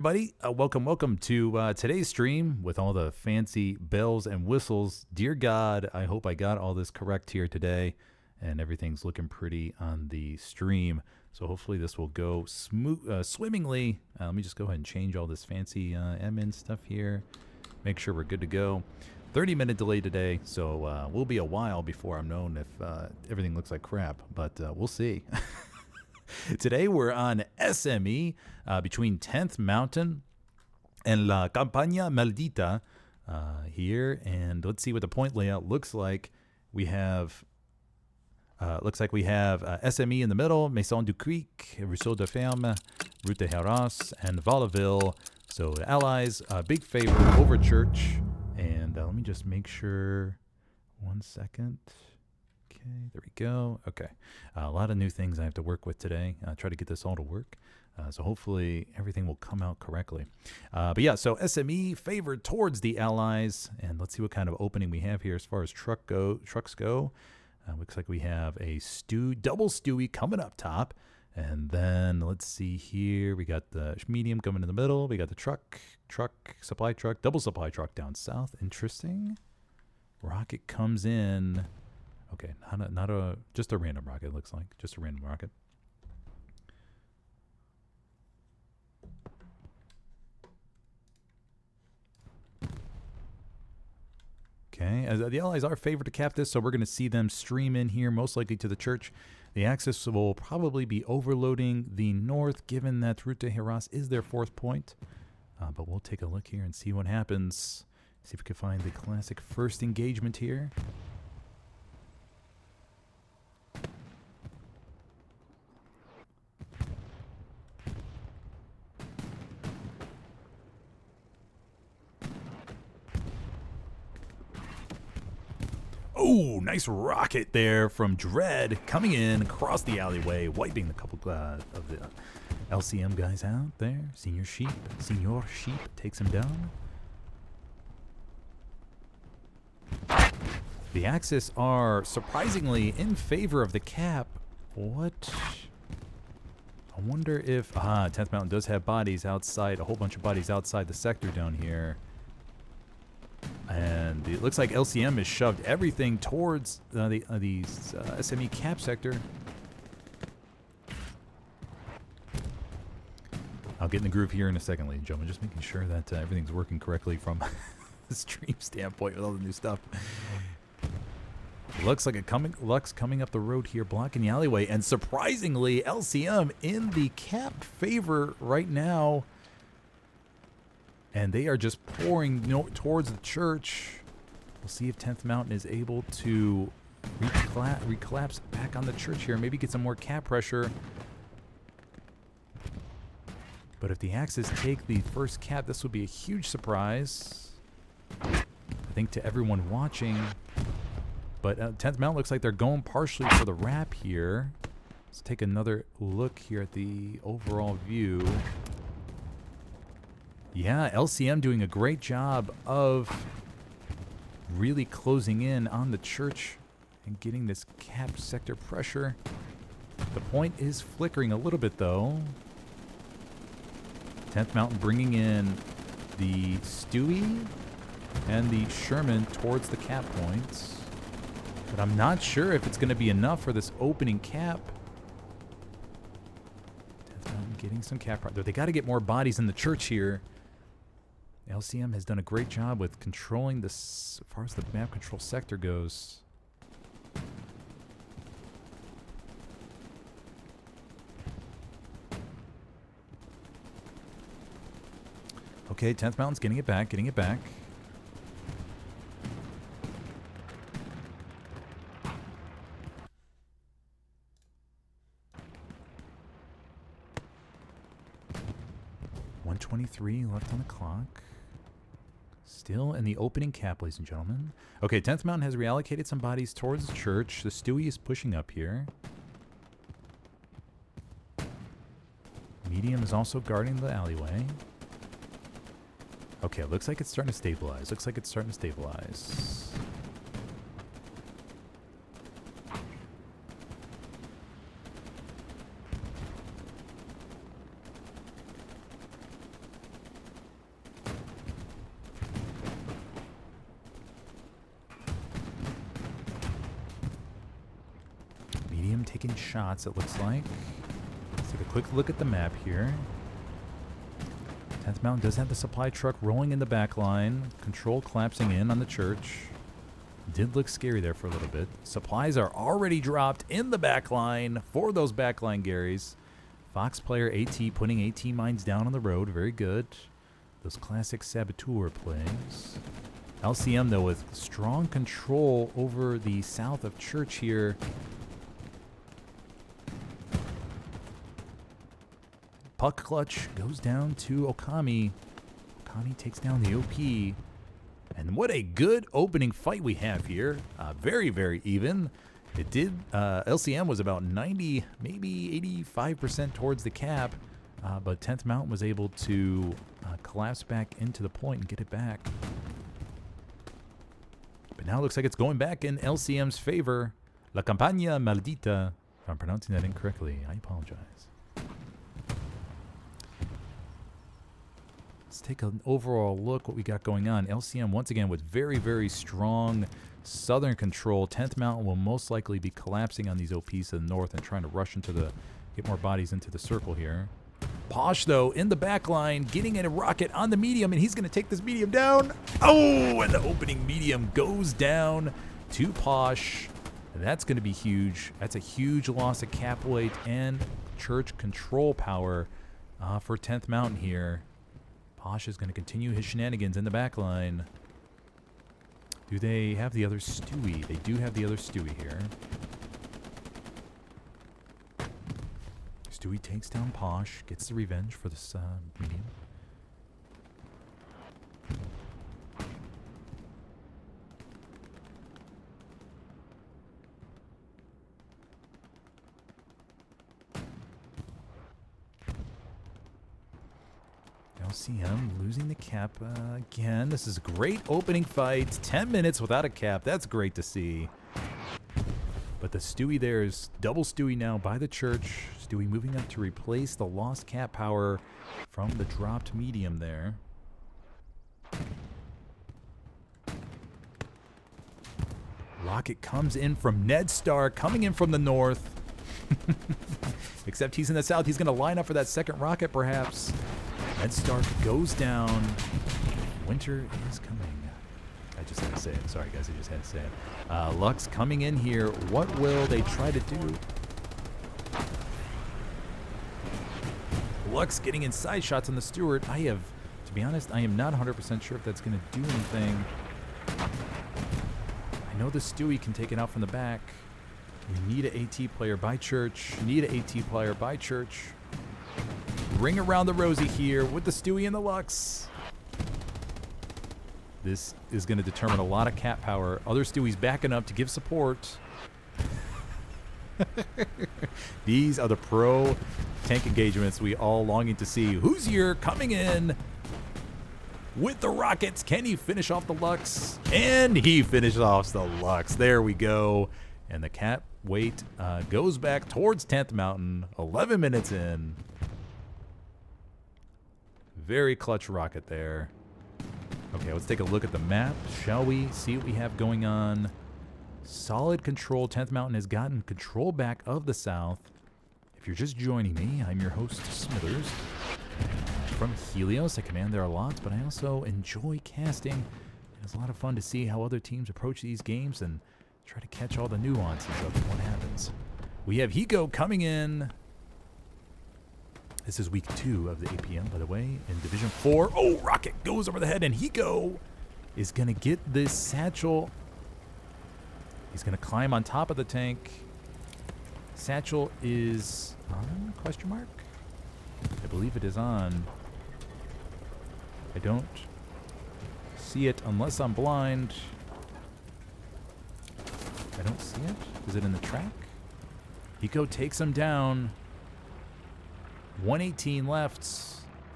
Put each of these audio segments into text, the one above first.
Everybody, welcome to today's stream with all the fancy bells and whistles. Dear God, I hope I got all this correct here today, and everything's looking pretty on the stream. So hopefully this will go swimmingly. Let me just go ahead and change all this fancy admin stuff here. Make sure we're good to go. 30-minute delay today, so we'll be a while before I'm known if everything looks like crap, but we'll see. Today we're on SME between 10th Mountain and La Compañia Maldita here, and let's see what the point layout looks like. We have SME in the middle, Maison du Creek, Ruisseau de Ferme, Route de Helios, and Vallaville. So the allies, big favor over church, and let me just make sure. 1 second. Okay, there we go. Okay, a lot of new things I have to work with today. Try to get this all to work. So hopefully everything will come out correctly. But yeah, so SME favored towards the allies, and let's see what kind of opening we have here as far as trucks go. Looks like we have a double Stewie coming up top, and then let's see here. We got the medium coming in the middle. We got the supply truck, double supply truck down south. Interesting. Rocket comes in. Okay, just a random rocket, it looks like. Just a random rocket. Okay, as the allies are favored to cap this, so we're going to see them stream in here, most likely to the church. The Axis will probably be overloading the north, given that Route de Helios is their fourth point. But we'll take a look here and see what happens. See if we can find the classic first engagement here. Oh, nice rocket there from Dread coming in across the alleyway, wiping a couple of the LCM guys out there. Senior Sheep takes him down. The Axis are surprisingly in favor of the cap. What? I wonder if 10th Mountain does have bodies outside, a whole bunch of bodies outside the sector down here. And it looks like LCM has shoved everything towards the SME cap sector. I'll get in the groove here in a second, ladies and gentlemen. Just making sure that everything's working correctly from the stream standpoint with all the new stuff. Looks like Lux coming up the road here, blocking the alleyway. And surprisingly, LCM in the cap favor right now. And they are just pouring towards the church. We'll see if 10th Mountain is able to recollapse back on the church here. Maybe get some more cap pressure. But if the Axis take the first cap, this would be a huge surprise, I think, to everyone watching. But 10th Mountain looks like they're going partially for the wrap here. Let's take another look here at the overall view. Yeah, LCM doing a great job of really closing in on the church and getting this cap sector pressure. The point is flickering a little bit, though. 10th Mountain bringing in the Stewie and the Sherman towards the cap points. But I'm not sure if it's going to be enough for this opening cap. 10th Mountain getting some cap pressure. They got to get more bodies in the church here. LCM has done a great job with controlling this as far as the map control sector goes. Okay, 10th Mountain's getting it back. 123 left on the clock. Still in the opening cap, ladies and gentlemen. Okay, 10th Mountain has reallocated some bodies towards the church. The Stewie is pushing up here. Medium is also guarding the alleyway. Okay, looks like it's starting to stabilize. taking shots, it looks like. Let's take a quick look at the map here. 10th Mountain does have the supply truck rolling in the back line. Control collapsing in on the church. Did look scary there for a little bit. Supplies are already dropped in the back line for those backline Garys. Fox player AT putting AT mines down on the road. Very good. Those classic saboteur plays. LCM, though, with strong control over the south of church here. Puck clutch goes down to Okami. Okami takes down the OP. And what a good opening fight we have here. Very, very even. It did, LCM was about 90, maybe 85% towards the cap. But 10th Mountain was able to collapse back into the point and get it back. But now it looks like it's going back in LCM's favor. La Compañia, Maldita. If I'm pronouncing that incorrectly, I apologize. Let's take an overall look what we got going on. LCM, once again, with very, very strong southern control. 10th Mountain will most likely be collapsing on these OPs to the north and trying to rush into the, get more bodies into the circle here. Posh, though, in the back line, getting in a rocket on the medium, and he's going to take this medium down. Oh, and the opening medium goes down to Posh. That's going to be huge. That's a huge loss of cap weight and church control power for 10th Mountain here. Posh is going to continue his shenanigans in the back line. Do they have the other Stewie? They do have the other Stewie here. Stewie takes down Posh, gets the revenge for this medium. LCM losing the cap again. This is a great opening fight. 10 minutes without a cap. That's great to see. But the Stewie there is double Stewie now by the church. Stewie moving up to replace the lost cap power from the dropped medium there. Rocket comes in from Ned Star, coming in from the north. Except he's in the south. He's going to line up for that second rocket, perhaps. Ned Stark goes down. Winter is coming. I just had to say it. Sorry, guys. I just had to say it. Lux coming in here. What will they try to do? Lux getting inside shots on the Stewart. To be honest, I am not 100% sure if that's going to do anything. I know the Stewie can take it out from the back. We need an AT player by church. Need an AT player by church. Ring around the rosy here with the Stewie and the Lux. This is going to determine a lot of cap power. Other Stewie's backing up to give support. These are the pro tank engagements we all longing to see. Hoosier coming in with the rockets. Can he finish off the Lux? And he finishes off the Lux. There we go. And the cap weight goes back towards 10th Mountain. 11 minutes in. Very clutch rocket there. Okay, let's take a look at the map, shall we? See what we have going on. Solid control. 10th Mountain has gotten control back of the south. If you're just joining me, I'm your host, Smithers. From Helios, I command there a lot, but I also enjoy casting. It's a lot of fun to see how other teams approach these games and try to catch all the nuances of what happens. We have Hiko coming in. This is week 2 of the APL, by the way, in Division 4. Oh, rocket goes over the head, and Hiko is going to get this satchel. He's going to climb on top of the tank. Satchel is on, question mark? I believe it is on. I don't see it unless I'm blind. I don't see it. Is it in the track? Hiko takes him down. 118 left.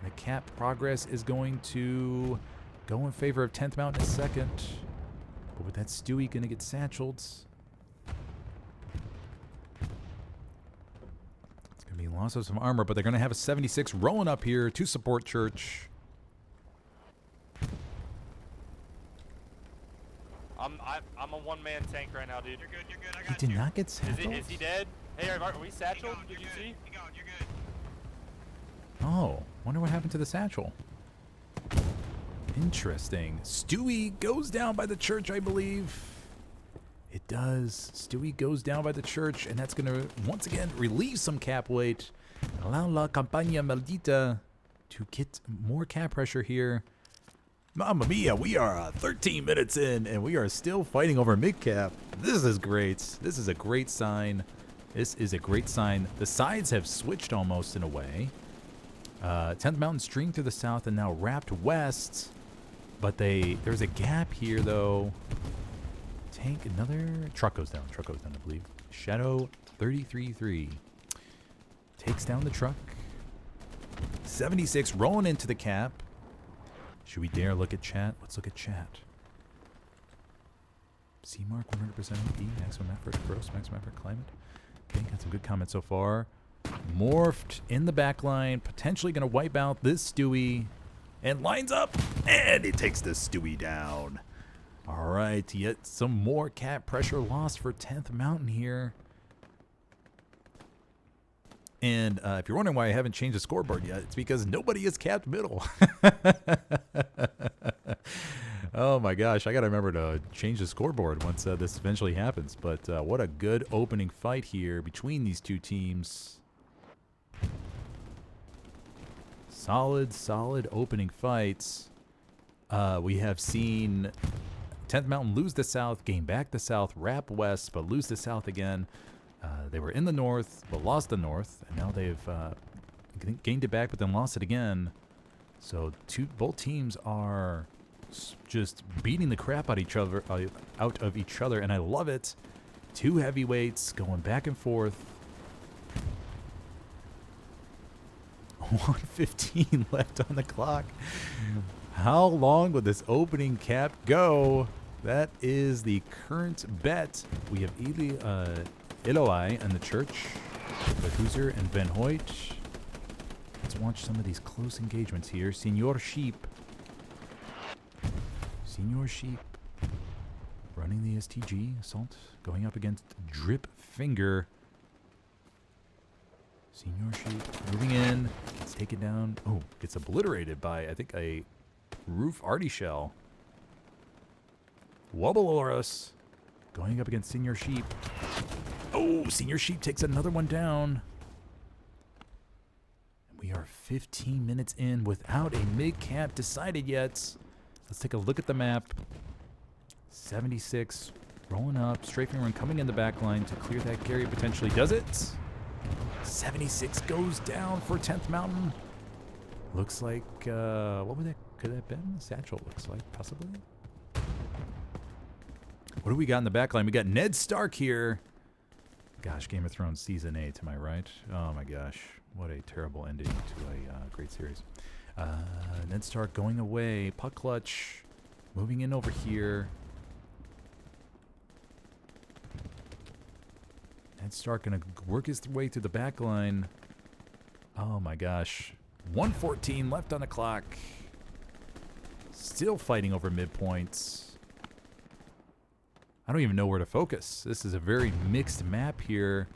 The cap progress is going to go in favor of 10th Mountain in a second. But with that Stewie going to get satcheled. It's going to be loss of some armor, but they're going to have a 76 rolling up here to support church. I'm a one-man tank right now, dude. You're good. I He got did you. not get satcheled? Is he dead? Hey, are we satcheled? Did you see? You're good. Oh, wonder what happened to the satchel. Interesting. Stewie goes down by the church, I believe. It does. Stewie goes down by the church, and that's going to, once again, relieve some cap weight. Allow la Compañia Maldita to get more cap pressure here. Mamma mia, we are 13 minutes in, and we are still fighting over mid-cap. This is great. This is a great sign. This is a great sign. The sides have switched almost in a way. 10th Mountain stream through the south and now wrapped west. But there's a gap here, though. Tank, another truck goes down. Truck goes down, I believe. Shadow 33-3 takes down the truck. 76 rolling into the cap. Should we dare look at chat? Let's look at chat. C mark 100% E, maximum effort, gross, maximum effort, climate. Okay, got some good comments so far. Morphed in the back line, potentially going to wipe out this Stewie. And lines up, and it takes the Stewie down. All right, yet some more cap pressure lost for 10th Mountain here. And if you're wondering why I haven't changed the scoreboard yet, it's because nobody is capped middle. Oh my gosh, I got to remember to change the scoreboard once this eventually happens. But what a good opening fight here between these two teams. Solid opening fights. We have seen 10th Mountain lose the south, gain back the south, wrap west, but lose the south again. They were in the north, but lost the north, and now they've gained it back, but then lost it again. So both teams are just beating the crap out of each other, and I love it. Two heavyweights going back and forth. 1:15 left on the clock. How long would this opening cap go? That is the current bet. We have Eloi and the church, the Hoosier and Van Hoyt. Let's watch some of these close engagements here. Senor Sheep running the STG assault, going up against Drip Finger. Senor Sheep moving in. Let's take it down. Oh, gets obliterated by, I think, a roof arty shell. Wobbleorus going up against Senor Sheep. Oh, Senor Sheep takes another one down. And we are 15 minutes in without a mid-cap decided yet. Let's take a look at the map. 76 rolling up. Strafing run coming in the back line to clear that carry. Potentially does it. 76 goes down for 10th Mountain. Looks like, what would that, could that have been? Satchel looks like, possibly. What do we got in the back line? We got Ned Stark here. Gosh, Game of Thrones Season 8, am I right? Oh my gosh, what a terrible ending to a great series. Ned Stark going away. Puck clutch moving in over here. Ned Stark going to work his way through the back line. Oh my gosh. 1:14 left on the clock. Still fighting over midpoints. I don't even know where to focus. This is a very mixed map here.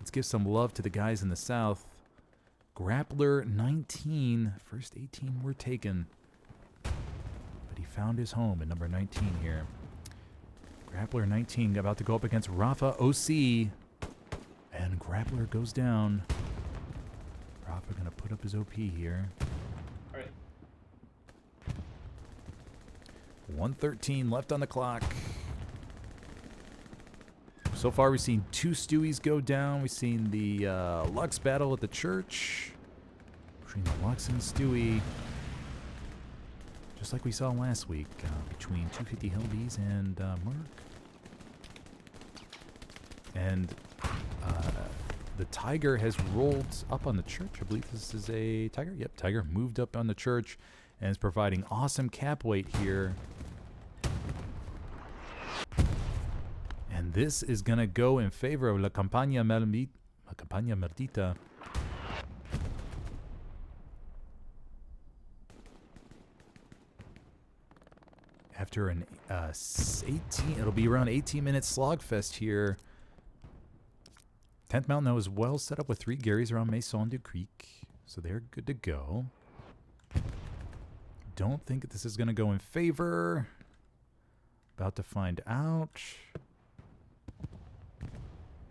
Let's give some love to the guys in the south. Grappler 19. First 18 were taken. But he found his home at number 19 here. Grappler 19 about to go up against Rafa OC. And Grappler goes down. Rafa going to put up his OP here. All right. 1:13 left on the clock. So far, we've seen two Stewies go down. We've seen the Lux battle at the church between the Lux and Stewie. Just like we saw last week between 250 Hellbees and Merc. And the Tiger has rolled up on the church. I believe this is a Tiger. Yep, Tiger moved up on the church and is providing awesome cap weight here. And this is going to go in favor of La Compañia Maldita. After an 18, it'll be around 18-minute slogfest here. 10th Mountain, though, is well set up with 3 Garys around Maison du Creek, so they're good to go. Don't think this is going to go in favor. About to find out.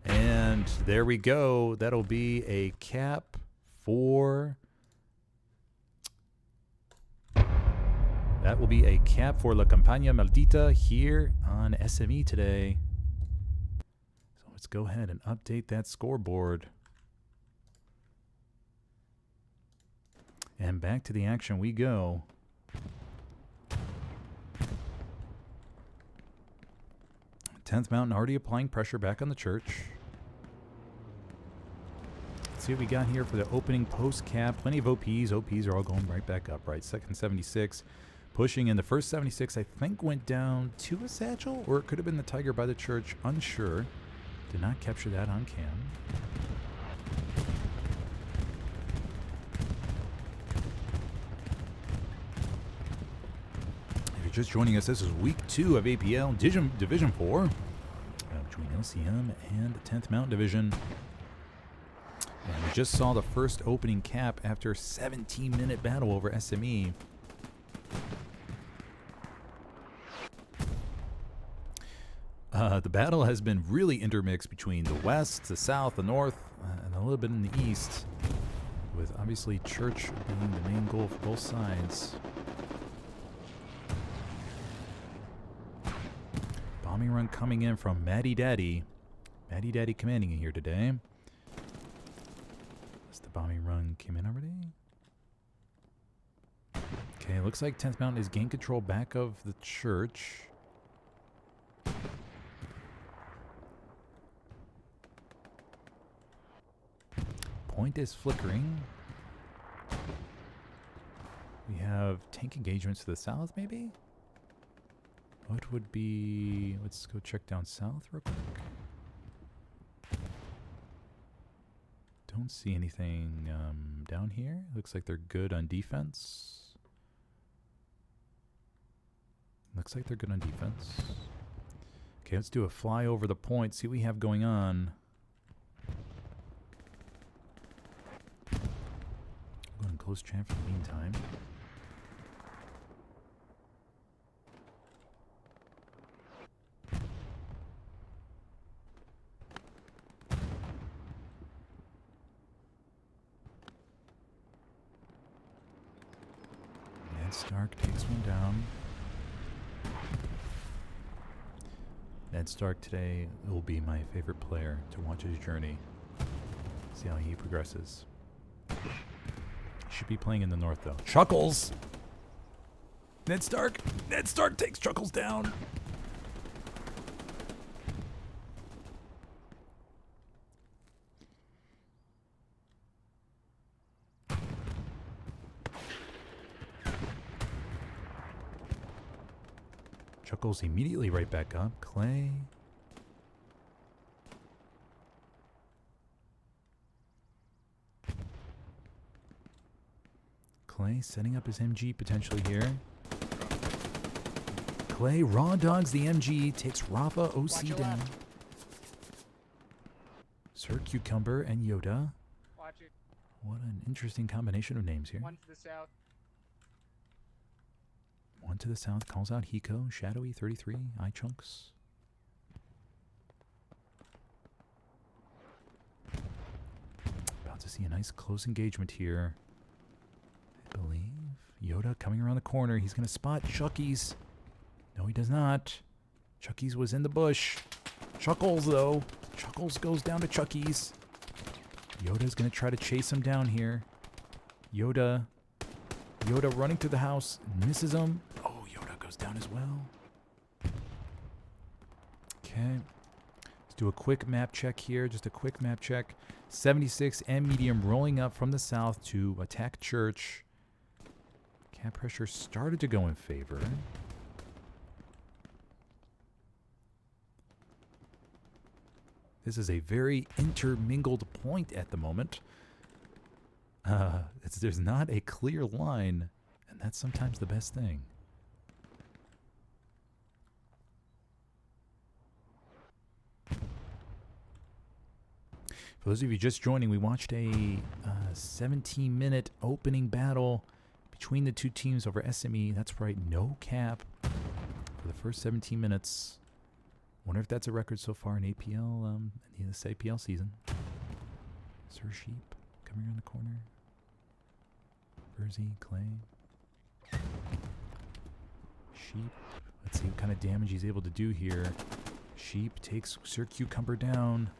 And there we go. That'll be a cap for... That will be a cap for La Compañia Maldita here on SME today. So let's go ahead and update that scoreboard. And back to the action we go. Tenth Mountain already applying pressure back on the church. Let's see what we got here for the opening post cap. Plenty of OPs. OPs are all going right back up, right? Second 76. Pushing in the first 76, I think, went down to a satchel, or it could have been the Tiger by the church. Unsure. Did not capture that on cam. If you're just joining us, this is week 2 of APL Division 4 between LCM and the 10th Mountain Division. And we just saw the first opening cap after a 17-minute battle over SME. The battle has been really intermixed between the west, the south, the north, and a little bit in the east, with obviously church being the main goal for both sides. Bombing run coming in from Maddie Daddy. Maddie Daddy commanding it here today. As the bombing run came in already. Okay, looks like 10th Mountain has gained control back of the church. Point is flickering. We have tank engagements to the south, maybe? What would be... Let's go check down south real quick. Don't see anything down here. Looks like they're good on defense. Looks like they're good on defense. Okay, let's do a fly over the point, see what we have going on. Go and close chat for the meantime. Ned Stark takes one down. Ned Stark today will be my favorite player to watch his journey. See how he progresses. Should be playing in the north though. Chuckles! Ned Stark! Ned Stark takes Chuckles down! Chuckles immediately right back up. Clay. Clay setting up his MG potentially here. Clay raw dogs the MG, takes Rafa OC down. Sir Cucumber and Yoda. Watch it. What an interesting combination of names here. One to the south. One to the south calls out Hiko, Shadowy 33, Eye Chunks. About to see a nice close engagement here. I believe Yoda coming around the corner. He's going to spot Chucky's. No, he does not. Chucky's was in the bush. Chuckles, though. Chuckles goes down to Chucky's. Yoda's going to try to chase him down here. Yoda running through the house. Misses him. Oh, Yoda goes down as well. Okay. Let's do a quick map check here. Just a quick map check. 76 and medium rolling up from the south to attack church. Cap pressure started to go in favor. This is a very intermingled point at the moment. There's not a clear line, and that's sometimes the best thing. For those of you just joining, we watched a 17-minute opening battle between the two teams over SME. That's right, no cap for the first 17 minutes. Wonder if that's a record so far in APL, in this APL season. Sir Sheep coming around the corner. Verzi, Clay. Sheep. Let's see what kind of damage he's able to do here. Sheep takes Sir Cucumber down.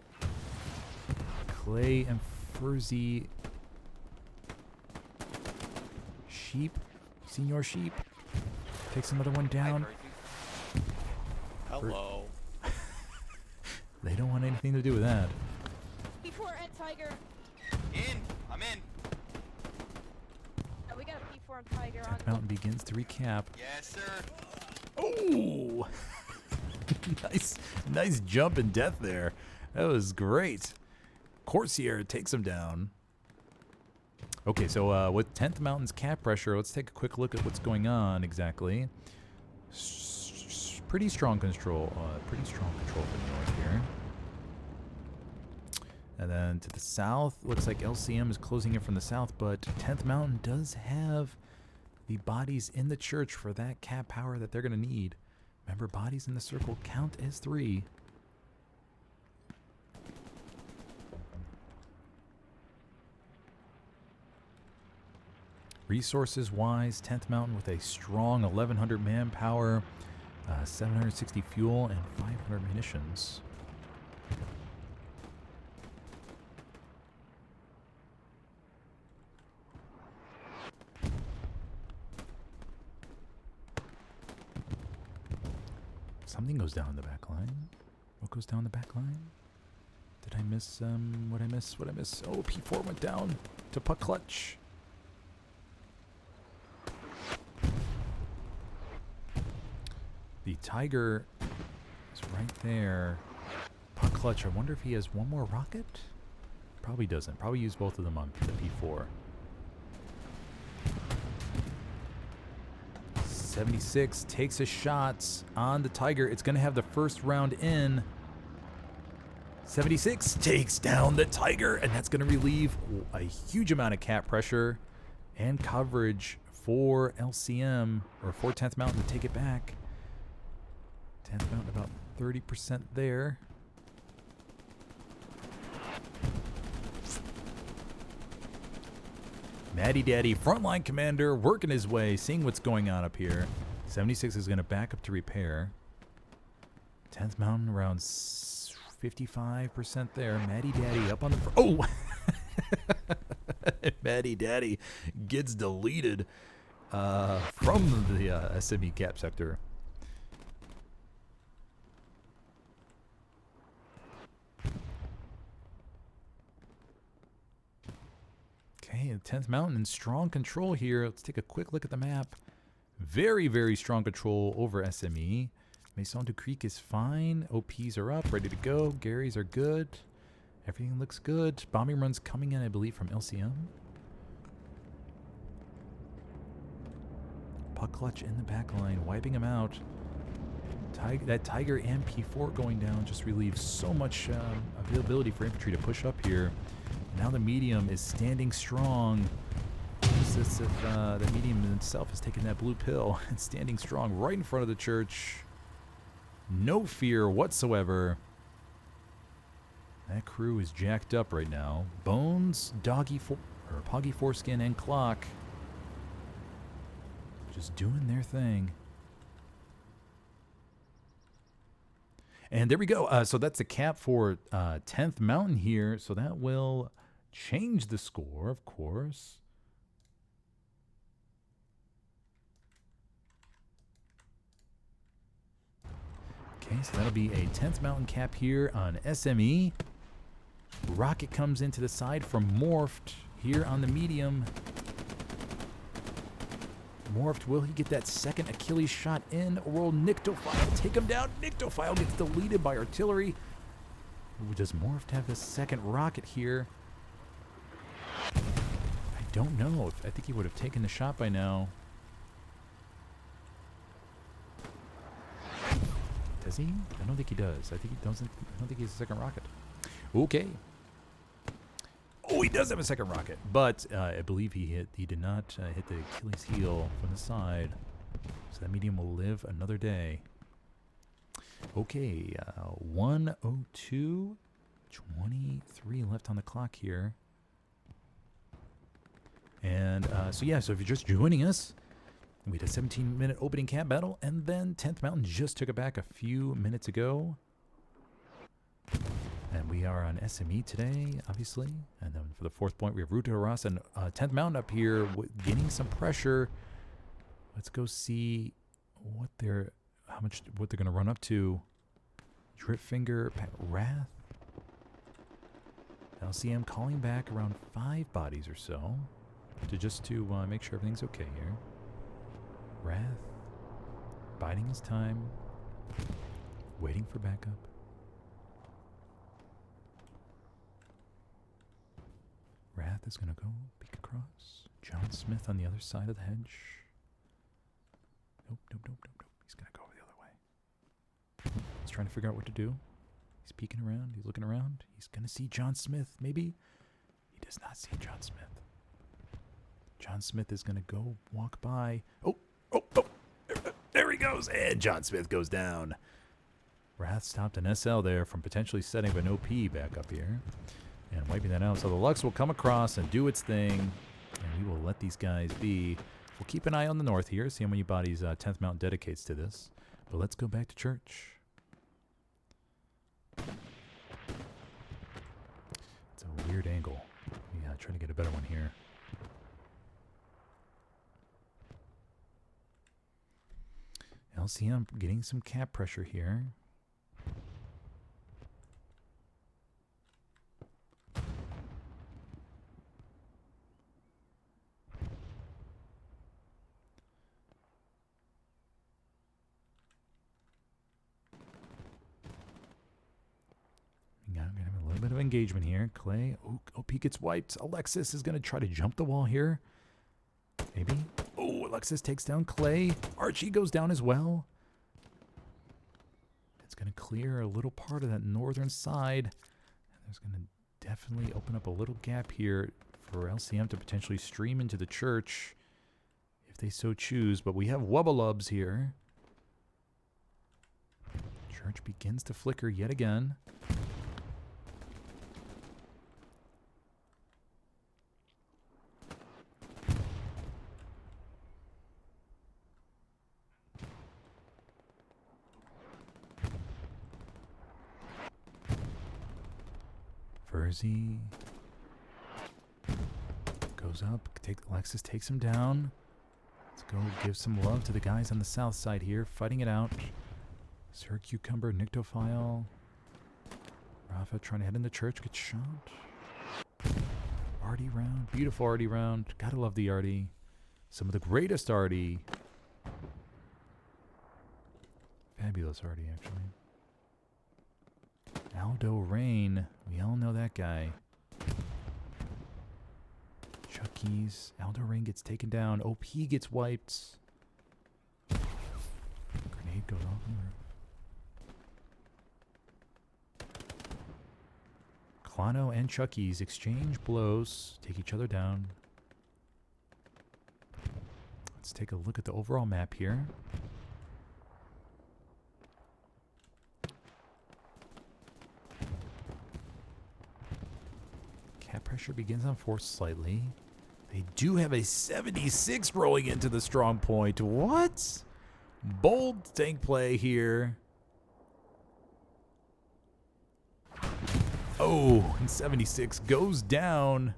Clay and Furzy. Sheep. Senior Sheep. Takes another one down. Hello. They don't want anything to do with that. P4 and Tiger. In. I'm in. Oh, we got a P4 and Tiger on. Tech Mountain begins to recap. Yes, sir. Oh! nice jump and death there. That was great. Corsair takes him down. Okay, so with 10th Mountain's cap pressure, let's take a quick look at what's going on exactly. Pretty strong control. Pretty strong control for the north here. And then to the south, looks like LCM is closing in from the south, but 10th Mountain does have the bodies in the church for that cap power that they're going to need. Remember, bodies in the circle count as 3. Resources-wise, 10th Mountain with a strong 1,100 manpower, 760 fuel, and 500 munitions. Something goes down the back line. What goes down the back line? Did I miss, what I miss? Oh, P4 went down to puck clutch. The Tiger is right there. Puck clutch. I wonder if he has one more rocket? Probably doesn't. Probably use both of them on the P4. 76 takes his shots on the Tiger. It's going to have the first round in. 76 takes down the Tiger, and that's going to relieve a huge amount of cap pressure and coverage for LCM, or for 10th Mountain to take it back. 10th Mountain about 30% there. Matty Daddy, frontline commander, working his way, seeing what's going on up here. 76 is going to back up to repair. 10th Mountain around 55% there. Matty Daddy up on the... Oh! Matty Daddy gets deleted from the SME cap sector. Okay, 10th Mountain in strong control here. Let's take a quick look at the map. Very, very strong control over SME. Maison du Creek is fine. OPs are up, ready to go. Gary's are good. Everything looks good. Bombing runs coming in, I believe, from LCM. Puck clutch in the back line, wiping him out. That Tiger and P4 going down just relieves so much availability for infantry to push up here. Now the medium is standing strong. It's as if the medium itself has taken that blue pill and standing strong right in front of the church. No fear whatsoever. That crew is jacked up right now. Bones, Poggy Foreskin, and Clock just doing their thing. And there we go. So that's the cap for 10th Mountain here. So that will change the score, of course. Okay, so that'll be a 10th Mountain cap here on SME. Rocket comes into the side from Morphed here on the medium. Morphed, will he get that second Achilles shot in, or will Nyctophile take him down? Nyctophile gets deleted by artillery. Does Morphed have a second rocket here? I don't know. I think he would have taken the shot by now. Does he? I don't think he does. I think he doesn't. I don't think he has a second rocket. Okay. he does have a second rocket, but I believe he did not hit the Achilles heel from the side. So that medium will live another day. Okay, 1:02, 23 left on the clock here. And so if you're just joining us, we had a 17-minute opening camp battle, and then 10th Mountain just took it back a few minutes ago. And we are on SME today, obviously. And then for the 4th point, we have Ruta Haras and 10th Mountain up here gaining some pressure. Let's go see what they're going to run up to. Dripfinger, Wrath. LCM calling back around 5 bodies or so to make sure everything's okay here. Wrath, biding his time, waiting for backup. Wrath is going to go peek across. John Smith on the other side of the hedge. Nope. He's going to go over the other way. He's trying to figure out what to do. He's peeking around. He's looking around. He's going to see John Smith, maybe. He does not see John Smith. John Smith is going to go walk by. Oh. There he goes. And John Smith goes down. Wrath stopped an SL there from potentially setting up an OP back up here. And wiping that out. So the Lux will come across and do its thing. And we will let these guys be. We'll keep an eye on the north here. See how many bodies 10th Mountain dedicates to this. But let's go back to church. It's a weird angle. Yeah, try to get a better one here. LCM getting some cap pressure here. Engagement here. Clay. OP gets wiped. Alexis is going to try to jump the wall here. Maybe. Oh, Alexis takes down Clay. Archie goes down as well. It's going to clear a little part of that northern side. And there's going to definitely open up a little gap here for LCM to potentially stream into the church if they so choose. But we have Wubbalubs here. Church begins to flicker yet again. Verzi goes up. Alexis takes him down. Let's go give some love to the guys on the south side here, fighting it out. Sir Cucumber, Nyctophile. Rafa trying to head in the church, gets shot. Artie round, beautiful Artie round. Gotta love the Artie. Some of the greatest Artie. Fabulous Artie, actually. Aldo Rain. We all know that guy. Chucky's. Aldo Rain gets taken down. OP gets wiped. Grenade goes off on the roof. Clano and Chucky's exchange blows. Take each other down. Let's take a look at the overall map here. Pressure begins on force slightly. They do have a 76 rolling into the strong point. What? Bold tank play here. Oh, and 76 goes down.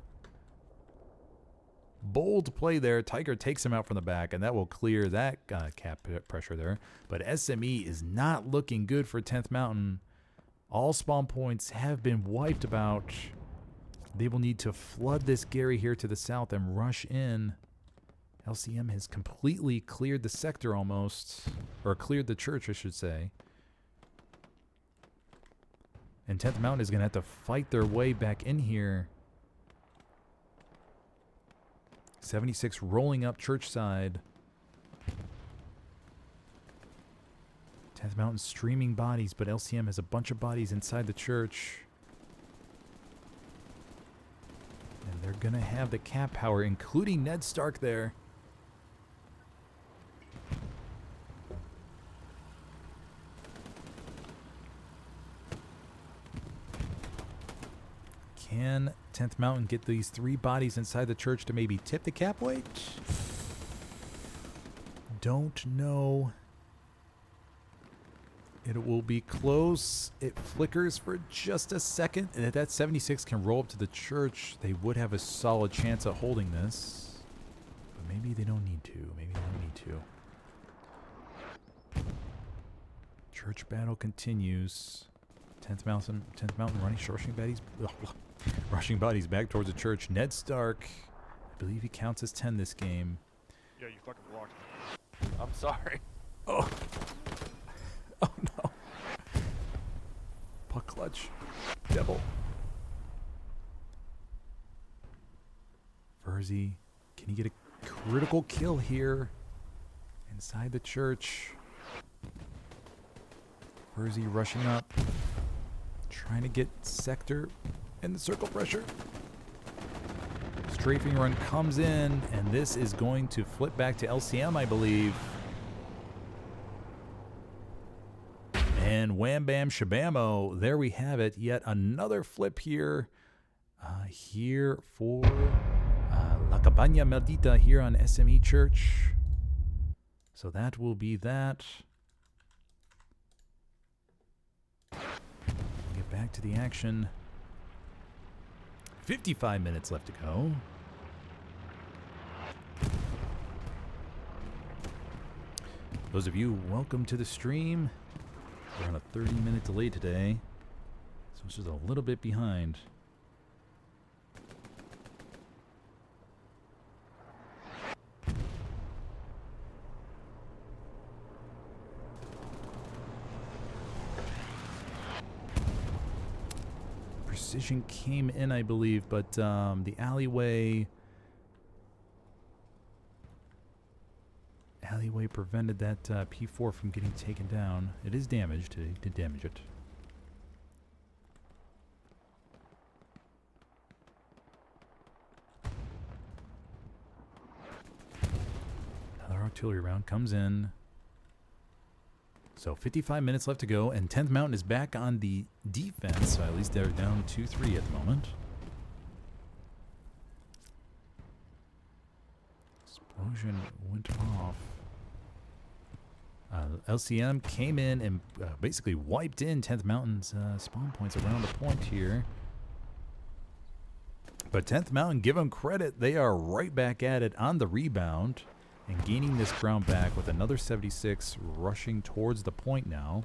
Bold play there. Tiger takes him out from the back, and that will clear that cap pressure there. But SME is not looking good for 10th Mountain. All spawn points have been wiped about. They will need to flood this Gary here to the south and rush in. LCM has completely cleared the sector almost. Or cleared the church, I should say. And 10th Mountain is going to have to fight their way back in here. 76 rolling up church side. 10th Mountain streaming bodies, but LCM has a bunch of bodies inside the church. going to have the cap power, including Ned Stark there. Can 10th Mountain get these 3 bodies inside the church to maybe tip the cap weight? Don't know. It will be close. It flickers for just a second. And if that 76 can roll up to the church, they would have a solid chance of holding this. But maybe they don't need to. Maybe they don't need to. Church battle continues. 10th Mountain running, rushing bodies back towards the church. Ned Stark, I believe he counts as 10 this game. Yeah, you fucking blocked me. I'm sorry. Oh. Oh no. Puck clutch. Devil. Verzi, can he get a critical kill here inside the church? Verzi rushing up. Trying to get Sector in the circle pressure. Strafing run comes in, and this is going to flip back to LCM, I believe. And wham bam shabamo, there we have it. Yet another flip here. Here for La Compañia Maldita here on SME Church. So that will be that. Get back to the action. 55 minutes left to go. Those of you, welcome to the stream. We're on a 30-minute delay today, so it's just a little bit behind. Precision came in, I believe, but the alleyway prevented that P4 from getting taken down. It is damaged. It did damage it. Another artillery round comes in. So 55 minutes left to go, and 10th Mountain is back on the defense. So at least they're down 2-3 at the moment. Explosion went off. LCM came in and basically wiped in 10th Mountain's spawn points around the point here. But 10th Mountain, give them credit. They are right back at it on the rebound and gaining this ground back with another 76 rushing towards the point now.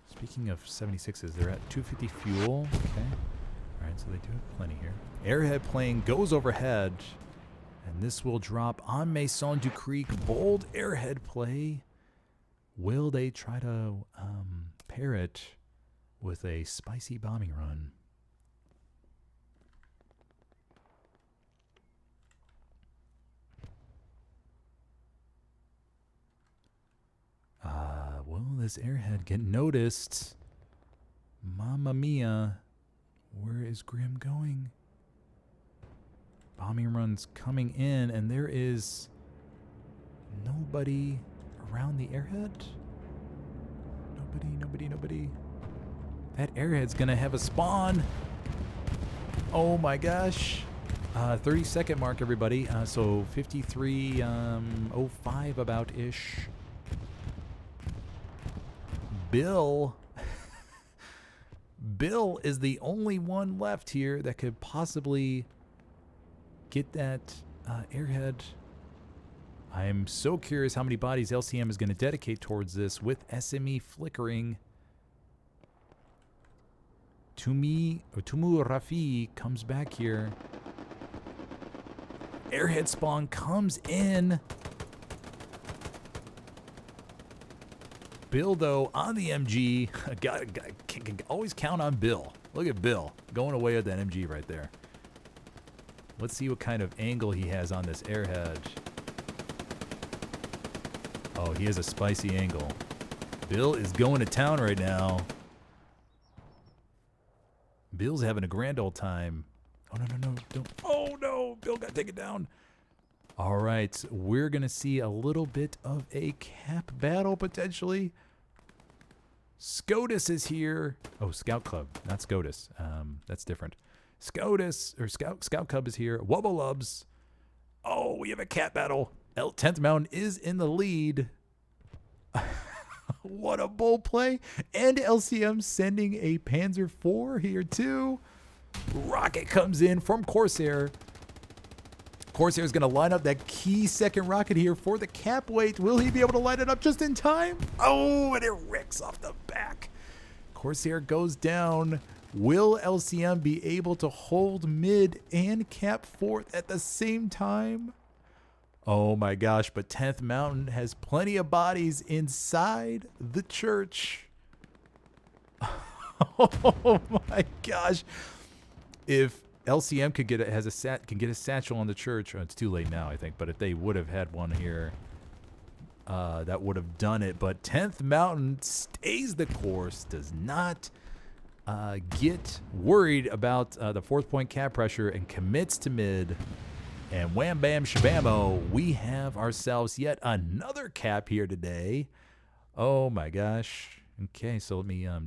Speaking of 76s, they're at 250 fuel. Okay. All right, so they do have plenty here. Airhead plane goes overhead, and this will drop on Maison du Creek. Bold airhead play. Will they try to pair it with a spicy bombing run? Will this airhead get noticed? Mamma mia. Where is Grim going? Bombing runs coming in, and there is nobody around the airhead? Nobody. That airhead's gonna have a spawn. Oh my gosh. 30-second mark, everybody. So 53:05 about-ish. Bill is the only one left here that could possibly get that airhead. I'm so curious how many bodies LCM is going to dedicate towards this with SME flickering. Tumu Rafi comes back here. Airhead spawn comes in. Bill, though, on the MG. Can always count on Bill. Look at Bill going away with that MG right there. Let's see what kind of angle he has on this airhead. Oh, he has a spicy angle. Bill is going to town right now. Bill's having a grand old time. Oh, no, don't. Oh, Bill got taken down. All right, we're going to see a little bit of a cap battle, potentially. SCOTUS is here. Oh, Scout Club, not SCOTUS. That's different. SCOTUS, or Scout Club is here. Wubbalubs. Oh, we have a cap battle. 10th Mountain is in the lead. What a bull play. And LCM sending a Panzer IV here, too. Rocket comes in from Corsair. Corsair is going to line up that key second rocket here for the cap weight. Will he be able to line it up just in time? Oh, and it wrecks off the back. Corsair goes down. Will LCM be able to hold mid and cap fourth at the same time? Oh my gosh, but 10th Mountain has plenty of bodies inside the church. Oh my gosh. If LCM could get can get a satchel on the church. It's too late now, I think. But if they would have had one here, that would have done it. But 10th Mountain stays the course, does not get worried about the 4th point cap pressure, and commits to mid. And wham, bam, shabamo, we have ourselves yet another cap here today. Oh my gosh. Okay, so let me yep.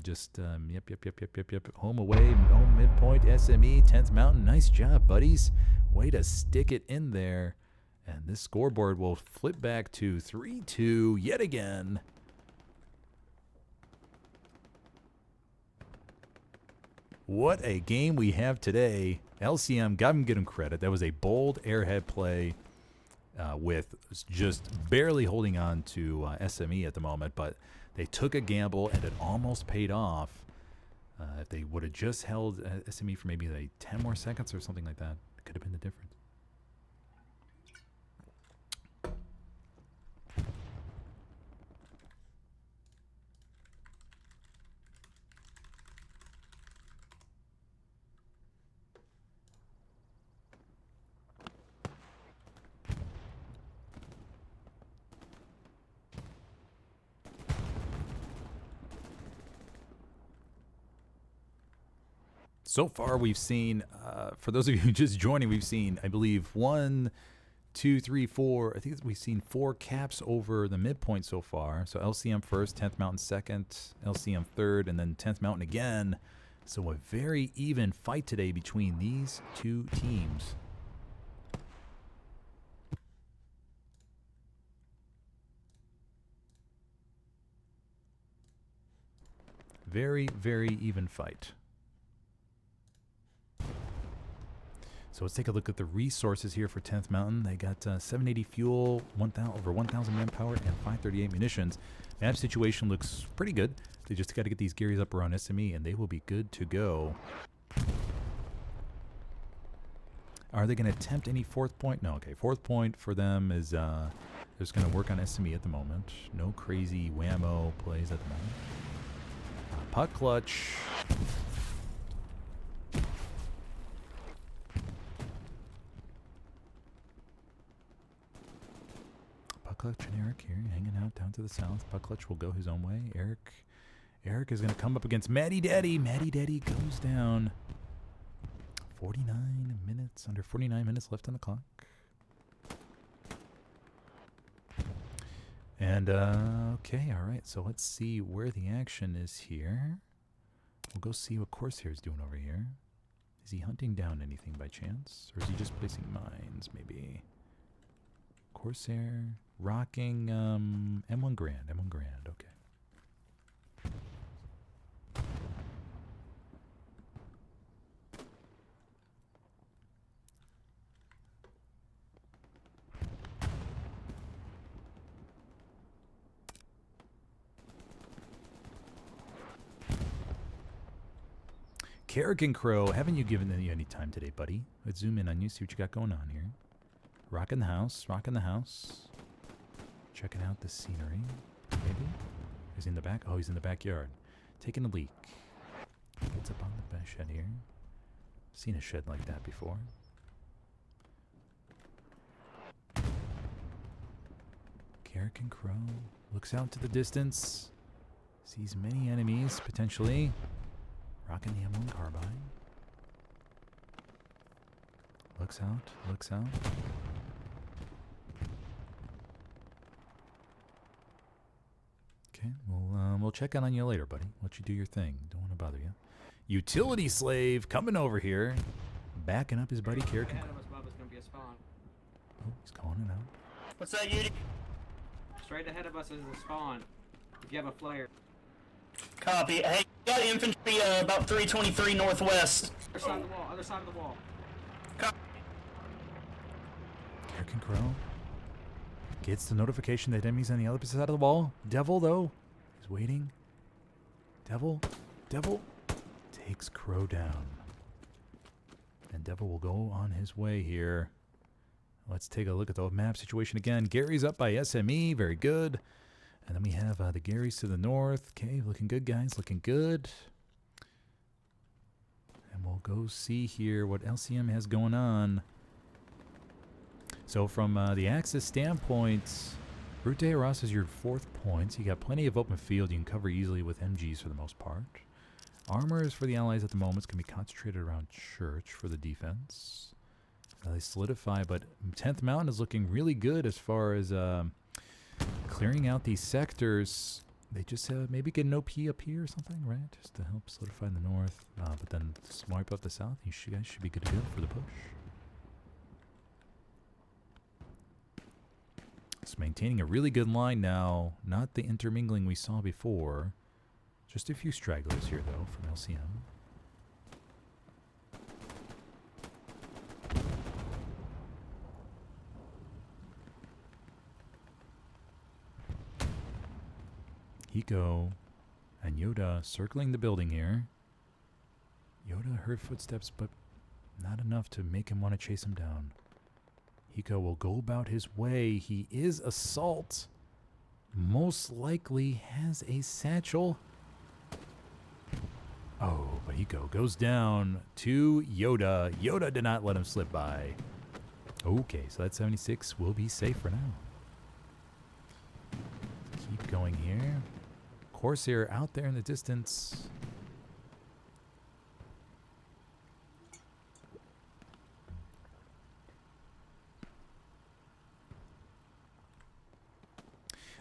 Home away, home midpoint, SME, 10th Mountain. Nice job, buddies. Way to stick it in there. And this scoreboard will flip back to 3-2 yet again. What a game we have today. LCM, got him, get him credit. That was a bold airhead play with just barely holding on to SME at the moment, but they took a gamble, and it almost paid off. If they would have just held SME for maybe like 10 more seconds or something like that, it could have been the difference. So far, we've seen, for those of you just joining, we've seen, I believe, 1, 2, 3, 4. I think we've seen 4 caps over the midpoint so far. So LCM first, 10th Mountain second, LCM third, and then 10th Mountain again. So a very even fight today between these two teams. Very, very even fight. So let's take a look at the resources here for 10th Mountain. They got 780 fuel, over 1,000 manpower, and 538 munitions. Map situation looks pretty good. They just got to get these gears up around SME, and they will be good to go. Are they going to attempt any 4th point? No, okay. 4th point for them is they're just going to work on SME at the moment. No crazy whammo plays at the moment. Puck clutch. Puck and Eric here hanging out down to the south. Puck clutch will go his own way. Eric is going to come up against Matty Daddy. Matty Daddy goes down. 49 minutes, under 49 minutes left on the clock. And, okay, all right. So let's see where the action is here. We'll go see what Corsair is doing over here. Is he hunting down anything by chance? Or is he just placing mines, maybe? Corsair, rocking, M1 Grand, okay. Carrick and Crow, haven't you given you any time today, buddy? Let's zoom in on you, see what you got going on here. Rocking the house, Checking out the scenery, maybe? Is he in the back? Oh, he's in the backyard. Taking a leak. Gets up on the shed here. Seen a shed like that before. Carrick and Crow looks out to the distance. Sees many enemies, potentially. Rocking the M1 carbine. Looks out. Looks out. Okay, we'll check in on you later, buddy. Let you do your thing. Don't want to bother you. Utility slave coming over here, backing up his buddy Carrick. Ahead of us, Bubba's gonna be a spawn. Oh, he's calling it out. What's that, Yudi? Straight ahead of us is a spawn. If you have a flare. Copy. Hey, got infantry about 323 northwest. Other side of the wall. Other side of the wall. Copy. Carrick and Crow gets the notification that enemies on the other side of the wall. Devil, though, is waiting. Devil takes Crow down. And Devil will go on his way here. Let's take a look at the map situation again. Gary's up by SME. Very good. And then we have the Garys to the north. Okay, looking good, guys. Looking good. And we'll go see here what LCM has going on. So from the Axis standpoint, Route de Arras is your 4th point. You got plenty of open field. You can cover easily with MGs for the most part. Armors for the Allies at the moment is going to be concentrated around Church for the defense. They solidify, but 10th Mountain is looking really good as far as clearing out these sectors. They just maybe get an OP up here or something, right? Just to help solidify the north. But then swipe up the south. You guys should be good to go for the push. It's maintaining a really good line now. Not the intermingling we saw before. Just a few stragglers here, though, from LCM. Hiko and Yoda circling the building here. Yoda heard footsteps, but not enough to make him want to chase him down. Hiko will go about his way. He is assault. Most likely has a satchel. Oh, but Hiko goes down to Yoda. Yoda did not let him slip by. Okay, so that 76 will be safe for now. Keep going here. Corsair out there in the distance.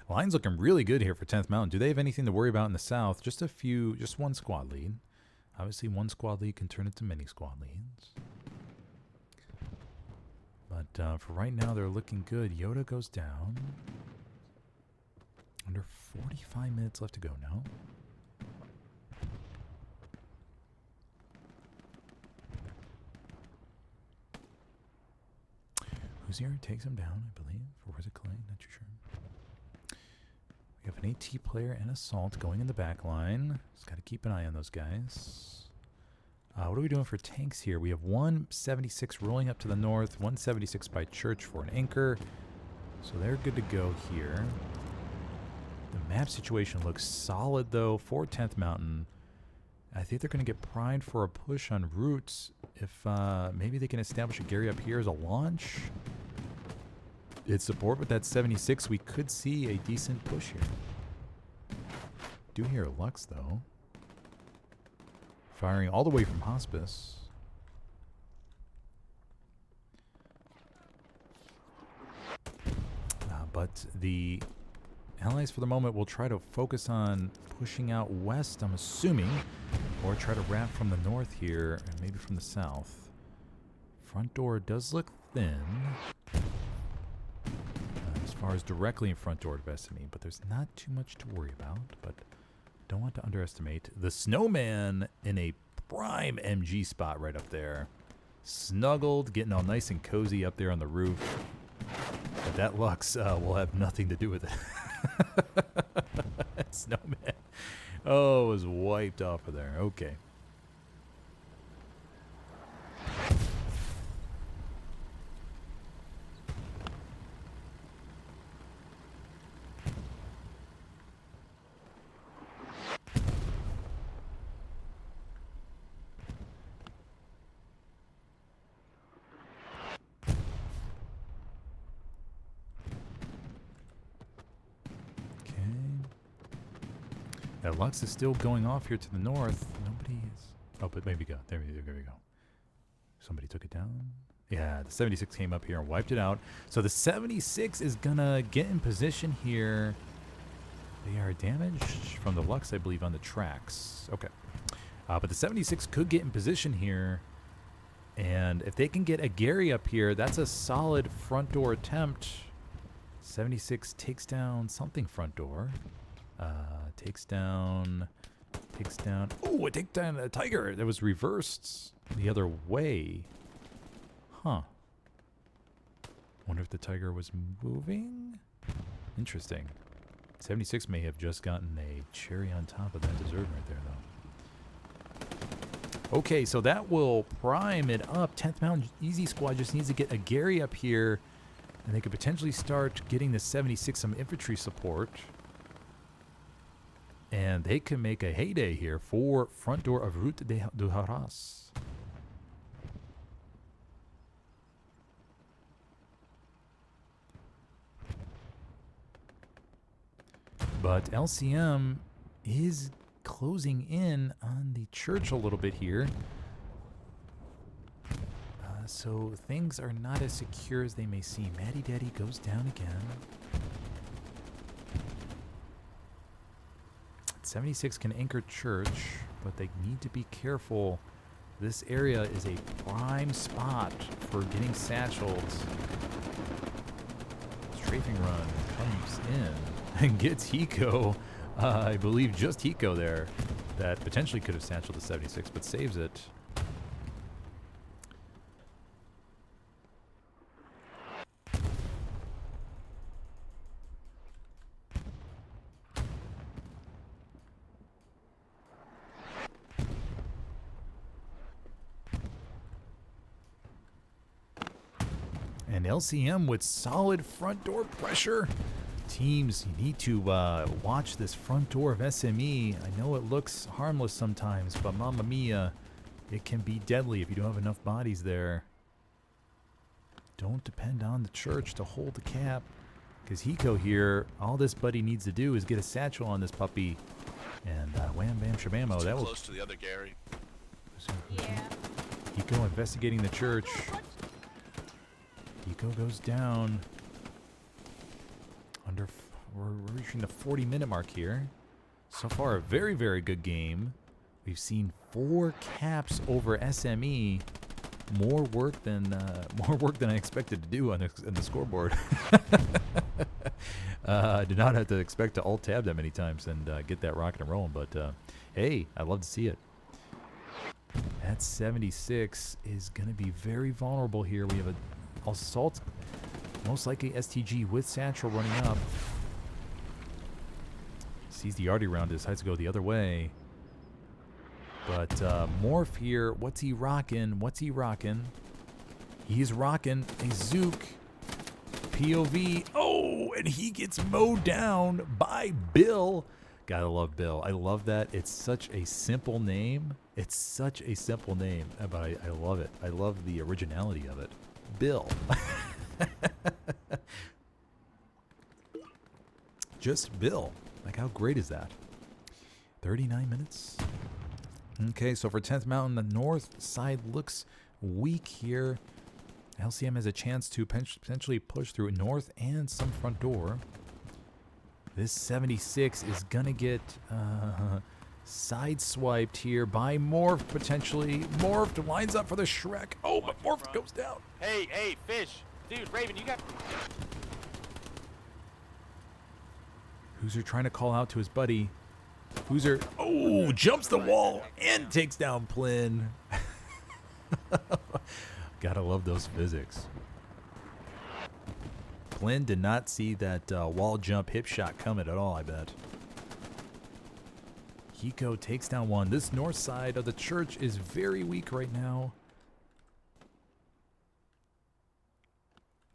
Line's looking really good here for 10th Mountain. Do they have anything to worry about in the south? Just one squad lead. Obviously, one squad lead can turn into many squad leads. But for right now, they're looking good. Yoda goes down. Under 45 minutes left to go now. Who's here? Takes him down, I believe. Or was it Clay? Not too sure. We have an AT player and Assault going in the back line. Just got to keep an eye on those guys. What are we doing for tanks here? We have 176 rolling up to the north, 176 by Church for an anchor. So they're good to go here. The map situation looks solid, though, for 10th Mountain. I think they're going to get primed for a push on routes. If maybe they can establish a Gary up here as a launch. In support with that 76, we could see a decent push here. Do hear Lux, though. Firing all the way from Hospice. But the Allies, for the moment, will try to focus on pushing out west, I'm assuming, or try to wrap from the north here, and maybe from the south. Front door does look thin. As far as directly in front door of SME, but there's not too much to worry about. But don't want to underestimate the Snowman in a prime MG spot right up there. Snuggled, getting all nice and cozy up there on the roof. But that Lux will have nothing to do with it. That Snowman. Oh, it was wiped off of there. Okay. That Lux is still going off here to the north. Nobody is. Oh, but maybe go. There we go. Somebody took it down. Yeah, the 76 came up here and wiped it out. So the 76 is going to get in position here. They are damaged from the Lux, I believe, on the tracks. Okay. But the 76 could get in position here. And if they can get a Gary up here, that's a solid front door attempt. 76 takes down something front door. Takes down. Oh, it takes down a Tiger that was reversed the other way. Huh. Wonder if the Tiger was moving? Interesting. 76 may have just gotten a cherry on top of that dessert right there, though. Okay, so that will prime it up. 10th Mountain Easy Squad just needs to get a Gary up here, and they could potentially start getting the 76 some infantry support. And they can make a heyday here for front door of Route du Haras. But LCM is closing in on the church a little bit here. So things are not as secure as they may seem. Maddie Daddy goes down again. 76 can anchor church, but they need to be careful. This area is a prime spot for getting satchels. Strafing run comes in and gets Hiko. I believe just Hiko there. That potentially could have satcheled the 76, but saves it. And LCM with solid front door pressure. Teams, you need to watch this front door of SME. I know it looks harmless sometimes, but mamma mia, it can be deadly if you don't have enough bodies there. Don't depend on the church to hold the cap. Because Hiko here, all this buddy needs to do is get a satchel on this puppy. And wham bam shabamo. That was close to the other Gary. Yeah. Hiko investigating the church. Hiko goes down. We're reaching the 40-minute mark here. So far, a very, very good game. We've seen 4 caps over SME. More work than I expected to do on the scoreboard. I did not have to expect to alt tab that many times and get that rocking and rolling, but hey, I love to see it. That 76 is going to be very vulnerable here. We have a assault, most likely STG with satchel running up. Sees the arty round, decides to go the other way. But Morph here, what's he rocking? He's rocking a Zook POV. Oh, and he gets mowed down by Bill. Gotta love Bill. I love that. It's such a simple name. But I love it. I love the originality of it. Bill. Just Bill. Like, how great is that? 39 minutes. Okay, so for 10th Mountain, the north side looks weak here. LCM has a chance to potentially push through north and some front door. This 76 is going to get sideswiped here by Morph, potentially. Morph lines up for the Shrek. Oh, but Morph goes down. Hey, Fish. Dude, Raven, you got... Hoosier trying to call out to his buddy. Hoosier, oh, jumps the wall and takes down Plin. Gotta love those physics. Plin did not see that wall jump hip shot coming at all, I bet. Hiko takes down one. This north side of the church is very weak right now.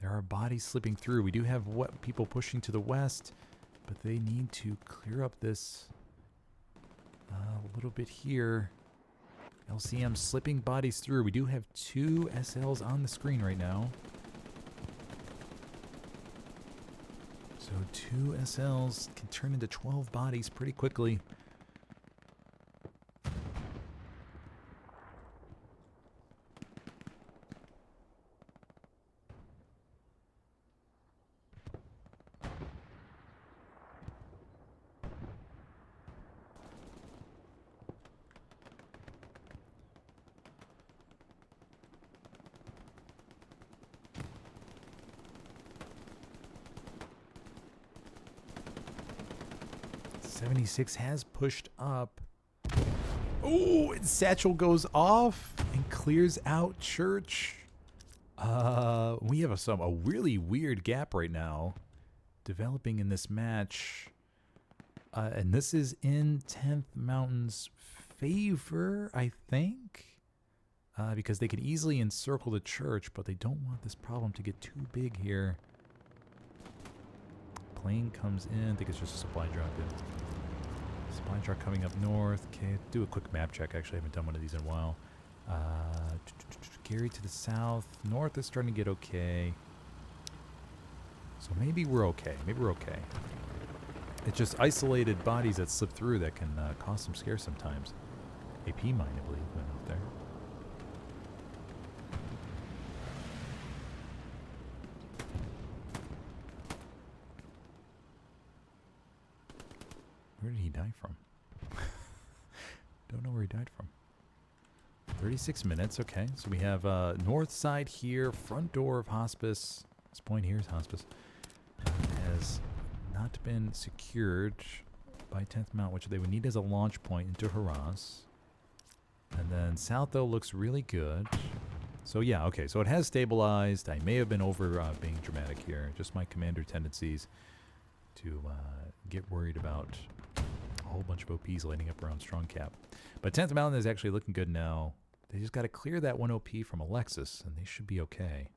There are bodies slipping through. We do have people pushing to the west, but they need to clear up this a little bit here. LCM slipping bodies through. We do have 2 SLs on the screen right now. So 2 SLs can turn into 12 bodies pretty quickly. 76 has pushed up. Oh, and Satchel goes off and clears out Church. We have a really weird gap right now developing in this match. And this is in 10th Mountain's favor, I think. Because they can easily encircle the Church, but they don't want this problem to get too big here. Plane comes in. I think it's just a supply drop in. Supply drop coming up north. Okay, do a quick map check. Actually, I haven't done one of these in a while. Gary to the south. North is starting to get okay. So maybe we're okay. Maybe we're okay. It's just isolated bodies that slip through that can cause some scares sometimes. AP mine, I believe, went up there. Where did he die from? Don't know where he died from. 36 minutes, okay. So we have north side here, front door of hospice. This point here is hospice. Has not been secured by 10th Mount, which they would need as a launch point into Harass. And then south, though, looks really good. So yeah, okay. So it has stabilized. I may have been over being dramatic here. Just my commander tendencies to get worried about a whole bunch of OPs lighting up around strong cap. But 10th Mountain is actually looking good now. They just got to clear that one OP from Alexis, and they should be okay.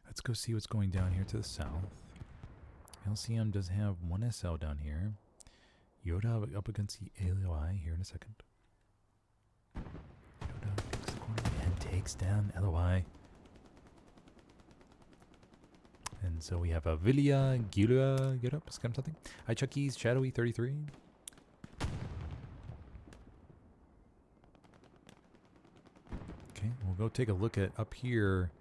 Let's go see what's going down here to the south. LCM does have one SL down here. Yoda up against the LOI here in a second. Yoda takes the corner and takes down LOI. And so we have a Villia, Gila, get up, scam something. Hi, Chucky's, Shadowy 33. Okay, we'll go take a look at up here.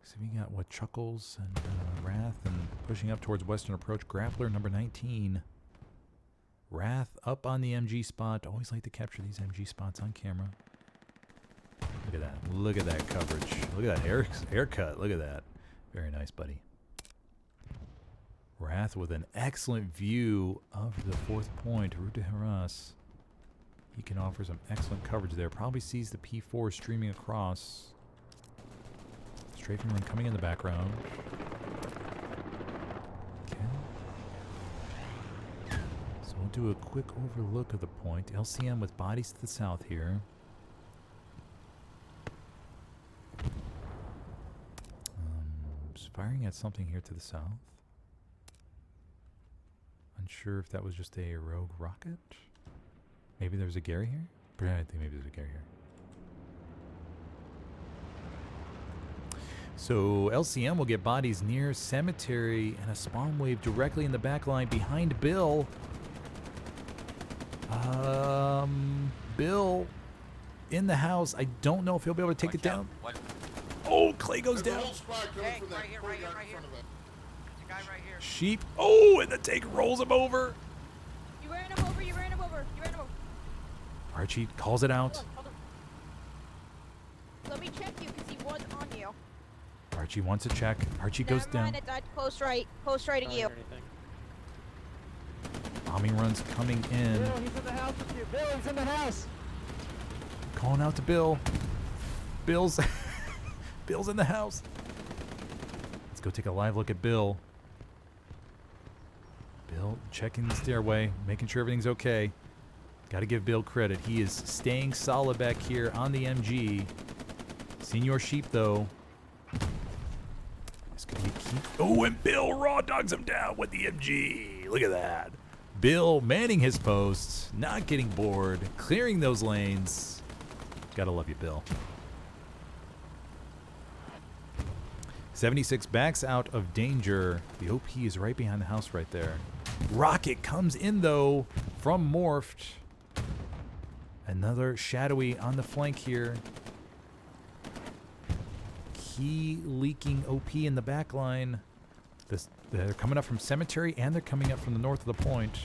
So we got what, Chuckles and Wrath, and pushing up towards Western Approach. Grappler number 19. Wrath up on the MG spot. Always like to capture these MG spots on camera. Look at that. Look at that coverage. Look at that haircut. Look at that. Very nice, buddy. Wrath with an excellent view of the fourth point, Route de Harass. He can offer some excellent coverage there. Probably sees the P4 streaming across. Strafing run coming in the background. Okay. So we'll do a quick overlook of the point. LCM with bodies to the south here. Just firing at something here to the south. Unsure if that was just a rogue rocket. Maybe there's a Gary here? But I think maybe there's a Gary here. So LCM will get bodies near cemetery and a spawn wave directly in the back line behind Bill. Bill in the house. I don't know if he'll be able to take it down. Oh, Clay goes down. Hey, right here. There's a guy right here. Sheep. Oh, and the tank rolls him over. You ran him over. Archie calls it out. Hold on. Let me check you because he was on you. Archie wants to check. Archie goes Never down. mind, it died close right of you. Bombing runs coming in. Bill, he's in the house with you. Bill, he's in the house. Calling out to Bill. Bill's in the house. Let's go take a live look at Bill. Bill checking the stairway, making sure everything's okay. Got to give Bill credit. He is staying solid back here on the MG. Senior Sheep, though. This could be key. Oh, and Bill raw dogs him down with the MG. Look at that. Bill manning his posts, not getting bored, clearing those lanes. Gotta love you, Bill. 76 backs out of danger. The OP is right behind the house right there. Rocket comes in, though, from Morphed. Another Shadowy on the flank here. Key leaking OP in the back line. They're coming up from Cemetery, and they're coming up from the north of the point.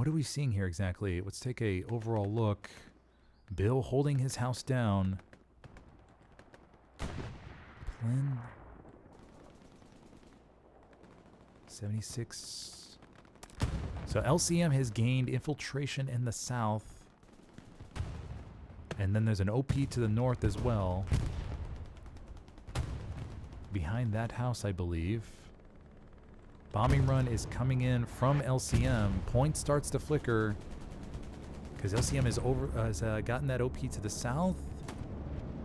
what are we seeing here exactly? Let's take a overall look. Bill holding his house down. Plin. 76. So LCM has gained infiltration in the south. And then there's an OP to the north as well. Behind that house, I believe. Bombing run is coming in from LCM. Point starts to flicker. Because LCM has gotten that OP to the south.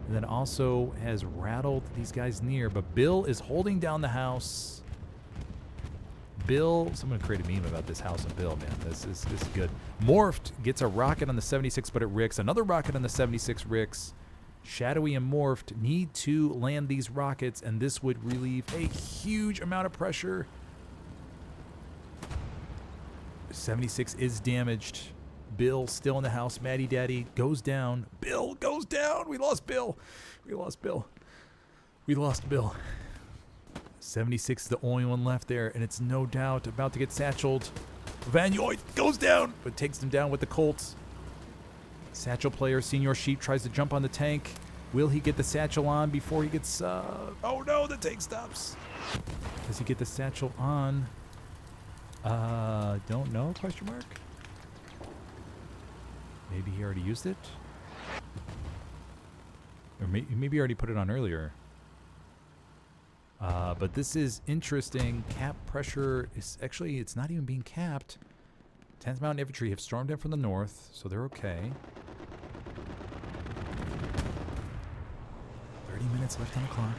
And then also has rattled these guys near. But Bill is holding down the house. Bill, someone create a meme about this house and Bill, man. This is good. Morphed gets a rocket on the 76, but it ricks. Another rocket on the 76 ricks. Shadowy and Morphed need to land these rockets, and this would relieve a huge amount of pressure. 76 is damaged. Bill still in the house. Maddie Daddy goes down. Bill goes down. We lost Bill. We lost Bill. We lost Bill. 76 is the only one left there, and it's no doubt about to get satcheled. Van Yoit goes down, but takes him down with the Colts. Satchel player, Senior Sheep, tries to jump on the tank. Will he get the satchel on before he gets... oh no, the tank stops. Does he get the satchel on? Don't know, question mark? Maybe he already used it? Or maybe he already put it on earlier. But this is interesting. Cap pressure is actually, it's not even being capped. 10th Mountain Infantry have stormed in from the north, so they're okay. 30 minutes left on the clock.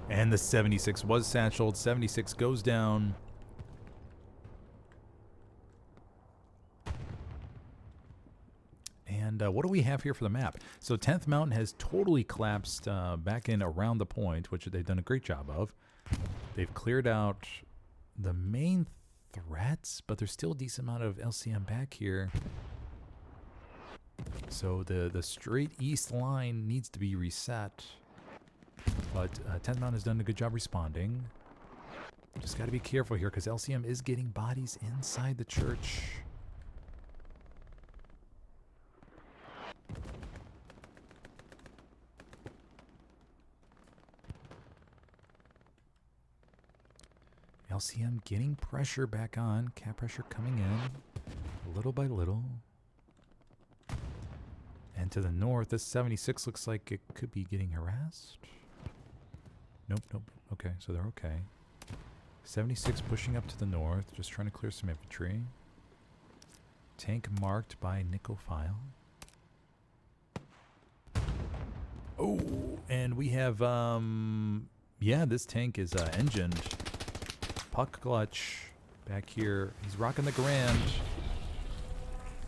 And the 76 was satcheled. 76 goes down. And what do we have here for the map? So 10th Mountain has totally collapsed back in around the point, which they've done a great job of. They've cleared out the main threats, but there's still a decent amount of LCM back here. So the straight east line needs to be reset. But 10th Mountain has done a good job responding. Just got to be careful here because LCM is getting bodies inside the church. LCM getting pressure back on. Cap pressure coming in little by little. And to the north, this 76 looks like it could be getting harassed. Nope, nope. Okay, so they're okay. 76 pushing up to the north, just trying to clear some infantry. Tank marked by nickel file. Oh, and we have, yeah, this tank is engined. Puck clutch back here. He's rocking the Grand.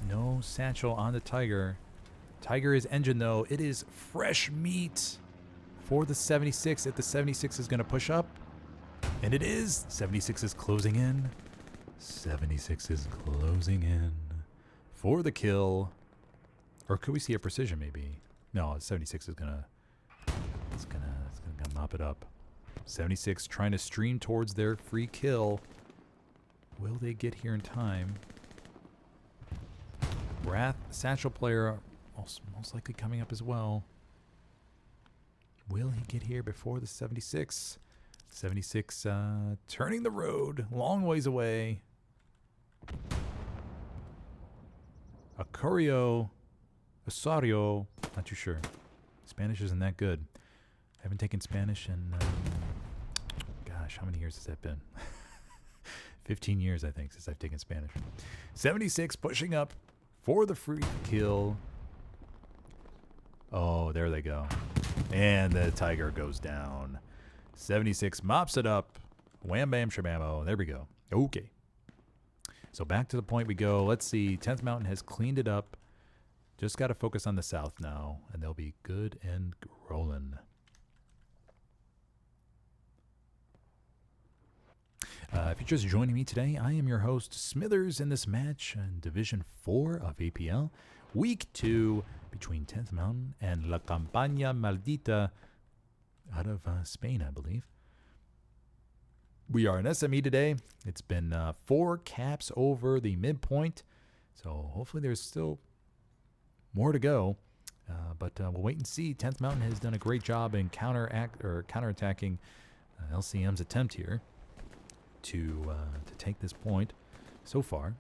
No satchel on the Tiger. Tiger is engine though. It is fresh meat for the 76. If the 76 is going to push up, and it is. 76 is closing in. 76 is closing in for the kill. Or could we see a precision maybe? No, 76 is gonna mop it up. 76 trying to stream towards their free kill. Will they get here in time? Wrath, Satchel player, most likely coming up as well. Will he get here before the 76? 76 turning the road, long ways away. Osorio, not too sure. Spanish isn't that good. I haven't taken Spanish in, gosh, how many years has that been? 15 years, I think, since I've taken Spanish. 76 pushing up for the free kill. Oh, there they go. And the Tiger goes down. 76 mops it up. Wham, bam, shabamo. There we go. Okay. So back to the point we go. Let's see. 10th Mountain has cleaned it up. Just got to focus on the south now, and they'll be good and rolling. If you're just joining me today, I am your host, Smithers, in this match in Division 4 of APL. Week 2 between 10th Mountain and La Compañia Maldita out of Spain, I believe. We are an SME today. It's been 4 caps over the midpoint. So hopefully there's still more to go. But we'll wait and see. 10th Mountain has done a great job in counterattacking LCM's attempt here to take this point so far.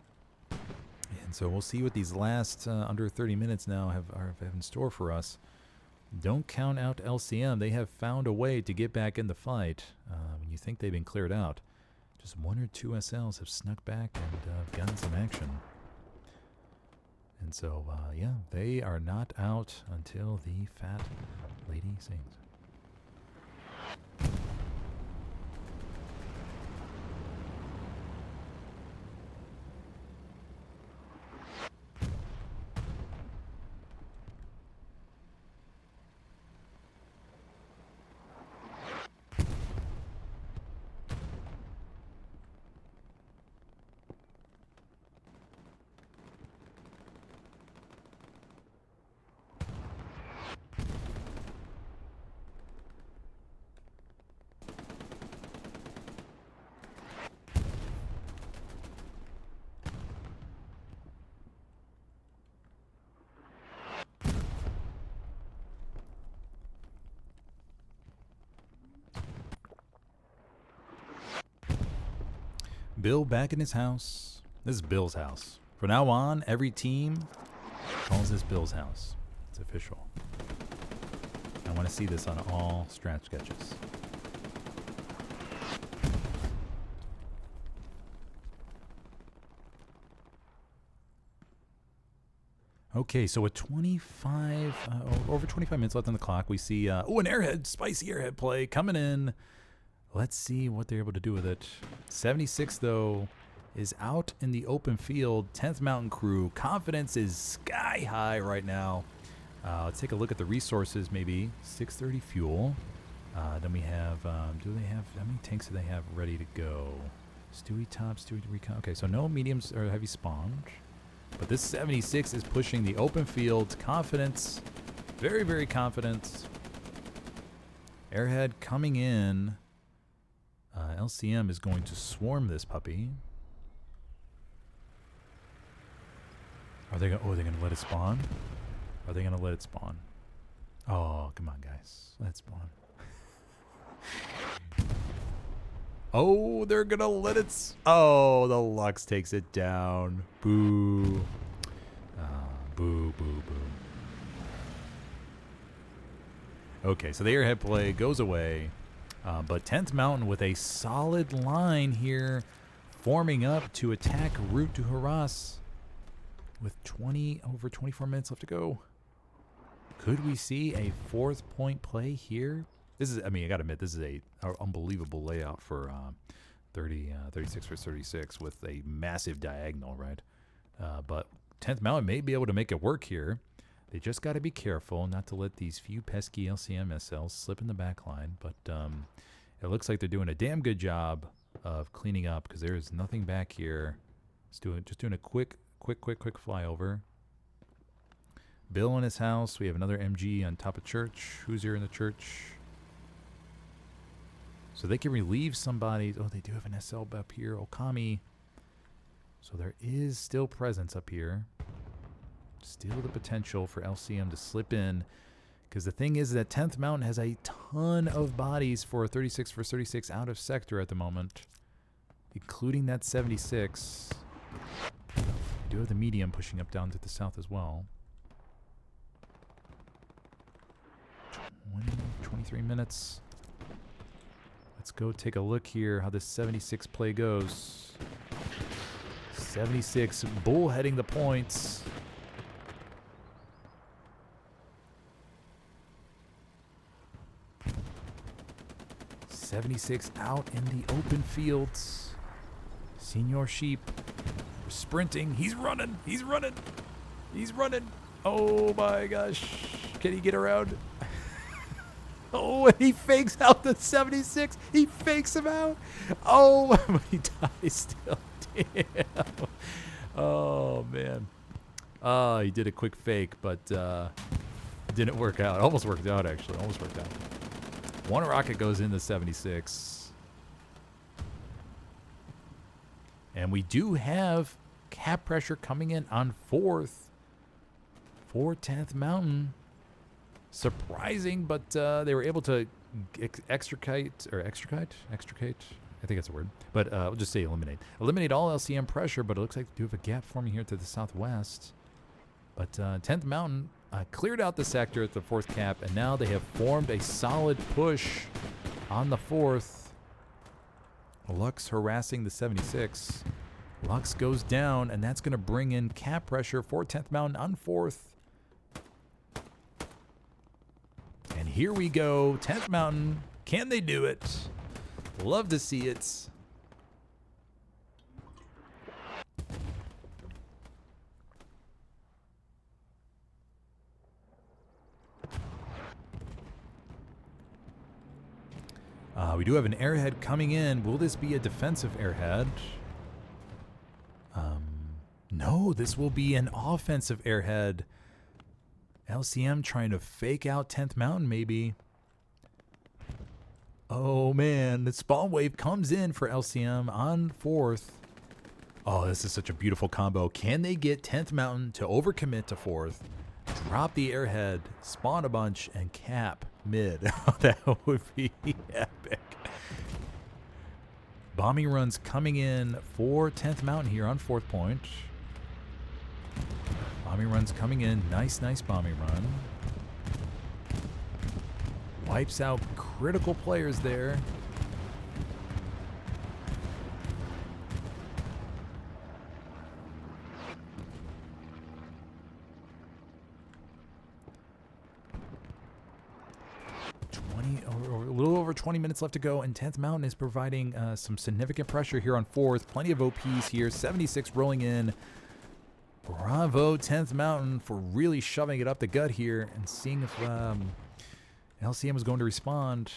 And so we'll see what these last under 30 minutes now have in store for us. Don't count out LCM. They have found a way to get back in the fight. When you think they've been cleared out, just 1 or 2 SLs have snuck back and gotten some action. And so, yeah, they are not out until the fat lady sings. Bill back in his house. This is Bill's house. From now on, every team calls this Bill's house. It's official. I want to see this on all strat sketches. Okay, so with 25, over 25 minutes left on the clock, we see, an airhead, spicy airhead play coming in. Let's see what they're able to do with it. 76, though, is out in the open field. 10th Mountain Crew. Confidence is sky high right now. Let's take a look at the resources, maybe. 630 fuel. Then we have, do they have, how many tanks do they have ready to go? Stewie top, Stewie recon. Okay, so no mediums or heavy spawn. But this 76 is pushing the open field. Confidence. Very, very confident. Airhead coming in. LCM is going to swarm this puppy. Are they going? Oh, they're going to let it spawn. Are they going to let it spawn? Oh, come on, guys, let it spawn. Oh, they're going to let it. Oh, the Lux takes it down. Boo. Boo, boo, boo. Okay, so the airhead play goes away. But 10th Mountain with a solid line here, forming up to attack route to harass with over 24 minutes left to go. Could we see a 4th point play here? This is, I mean, I gotta admit, this is a unbelievable layout for 36 for 36 with a massive diagonal, right? But 10th Mountain may be able to make it work here. They just got to be careful not to let these few pesky LCM SLs slip in the back line. But it looks like they're doing a damn good job of cleaning up because there is nothing back here. Just doing a quick flyover. Bill in his house. We have another MG on top of church. Who's here in the church? So they can relieve somebody. Oh, they do have an SL up here. Okami. So there is still presence up here. Still the potential for LCM to slip in. Because the thing is that 10th Mountain has a ton of bodies for 36 for 36 out of sector at the moment. Including that 76. We do have the medium pushing up down to the south as well. 23 minutes. Let's go take a look here how this 76 play goes. 76 bullheading the points. 76 out in the open fields. Senior Sheep sprinting. He's running. He's running. He's running. Oh my gosh. Can he get around? Oh, and he fakes out the 76. He fakes him out. Oh, but he dies still. Damn. Oh, man. He did a quick fake, but didn't work out. Almost worked out, actually. Almost worked out. One rocket goes into 76. And we do have cap pressure coming in on 4th for 10th Mountain. Surprising, but they were able to extricate. I think that's a word. But we'll just say eliminate. Eliminate all LCM pressure, but it looks like they do have a gap forming here to the southwest. But 10th Mountain cleared out the sector at the 4th cap, and now they have formed a solid push on the 4th. Lux harassing the 76. Lux goes down, and that's going to bring in cap pressure for 10th Mountain on 4th. And here we go, 10th Mountain. Can they do it? Love to see it. We do have an airhead coming in. Will this be a defensive airhead? No, this will be an offensive airhead. LCM trying to fake out 10th Mountain, maybe. Oh, man. The spawn wave comes in for LCM on 4th. Oh, this is such a beautiful combo. Can they get 10th Mountain to overcommit to 4th, drop the airhead, spawn a bunch, and cap mid? That would be epic. Bombing runs coming in for 10th Mountain here on 4th point. Bombing runs coming in. Nice bombing run. Wipes out critical players there. A little over 20 minutes left to go, and 10th Mountain is providing some significant pressure here on 4th. Plenty of OPs here. 76 rolling in. Bravo, 10th Mountain, for really shoving it up the gut here and seeing if LCM was going to respond.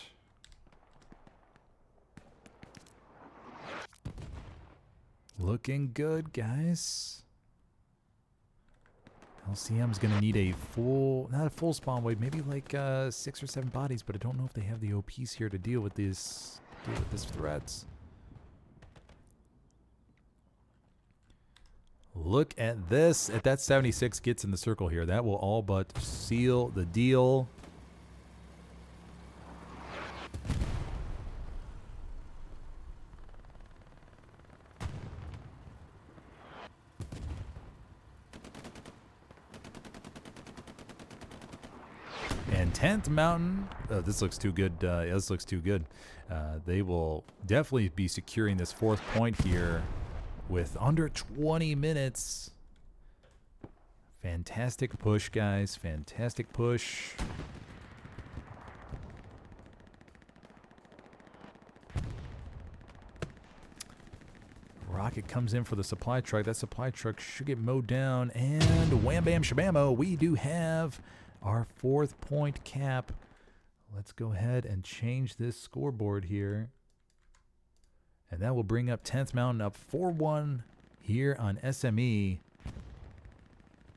Looking good, guys. LCM is going to need a full, not a full spawn wave, maybe like 6 or 7 bodies, but I don't know if they have the OPs here to deal with this threat. Look at this. If that 76 gets in the circle here, that will all but seal the deal. And 10th Mountain, this looks too good. This looks too good. They will definitely be securing this 4th point here with under 20 minutes. Fantastic push, guys. Fantastic push. Rocket comes in for the supply truck. That supply truck should get mowed down. And wham, bam, shabamo. We do have our 4th point cap. Let's go ahead and change this scoreboard here. And that will bring up 10th Mountain up 4-1 here on SME.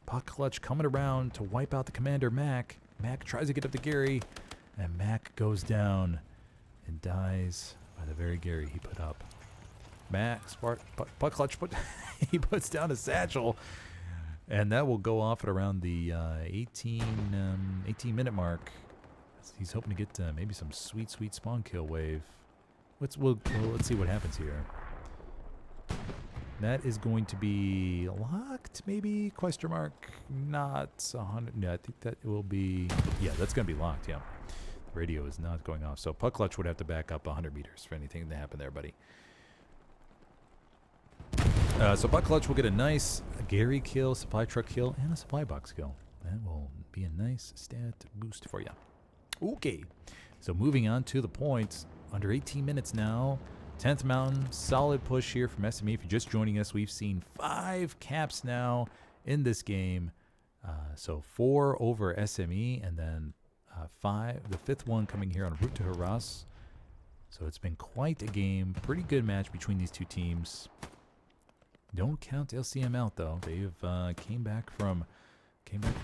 Puck clutch coming around to wipe out the commander, Mac. Mac tries to get up to Gary, and Mac goes down and dies by the very Gary he put up. Mac, puck clutch, he puts down a satchel, and that will go off at around the 18-minute mark. He's hoping to get maybe some sweet spawn kill wave. Let's see what happens here. That is going to be locked, maybe? Question mark. Not 100. No, I think that will be. Yeah, that's going to be locked. Yeah, the radio is not going off. So puck clutch would have to back up 100 meters for anything to happen there, buddy. So puck clutch will get a nice Gary kill, supply truck kill, and a supply box kill. That will be a nice stat boost for you. Okay, so moving on to the points. Under 18 minutes now. 10th Mountain, solid push here from SME. If you're just joining us, we've seen 5 caps now in this game. So 4 over SME, and then 5, the 5th one coming here on route to Helios. So it's been quite a game. Pretty good match between these two teams. Don't count LCM out, though. They've came back from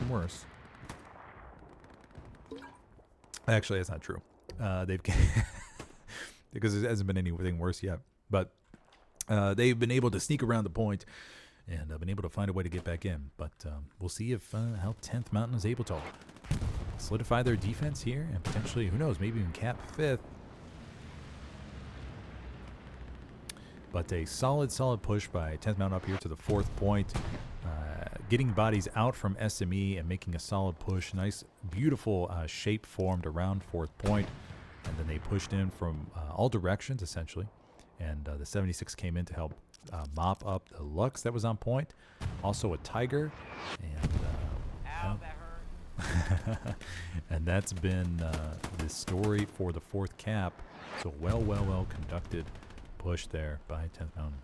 worse. Actually, that's not true. They've because there hasn't been anything worse yet. But they've been able to sneak around the point and been able to find a way to get back in. But we'll see if how 10th Mountain is able to solidify their defense here and potentially, who knows, maybe even cap 5th. But a solid push by 10th Mountain up here to the 4th point. Getting bodies out from SME and making a solid push. Nice, beautiful shape formed around 4th point. And then they pushed in from all directions, essentially. And the 76 came in to help mop up the Lux that was on point. Also a Tiger. And, Ow, that hurt. and that's been the story for the 4th cap. So well conducted push there by 10th Mountain.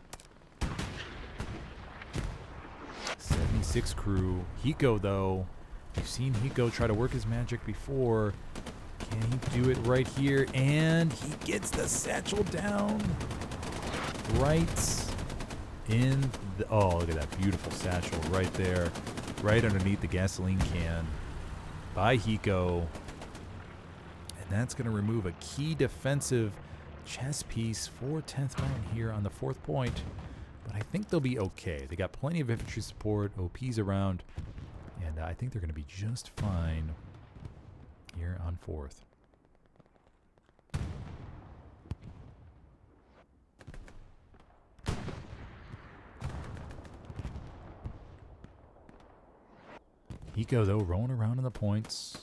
76 crew. Hiko, though. You've seen Hiko try to work his magic before. Can he do it right here? And he gets the satchel down. Right in the... Oh, look at that beautiful satchel right there. Right underneath the gasoline can by Hiko. And that's going to remove a key defensive chess piece for 10th Mountain here on the 4th point. But I think they'll be okay. They got plenty of infantry support, OPs around, and I think they're going to be just fine here on 4th. Hiko, though, rolling around in the points.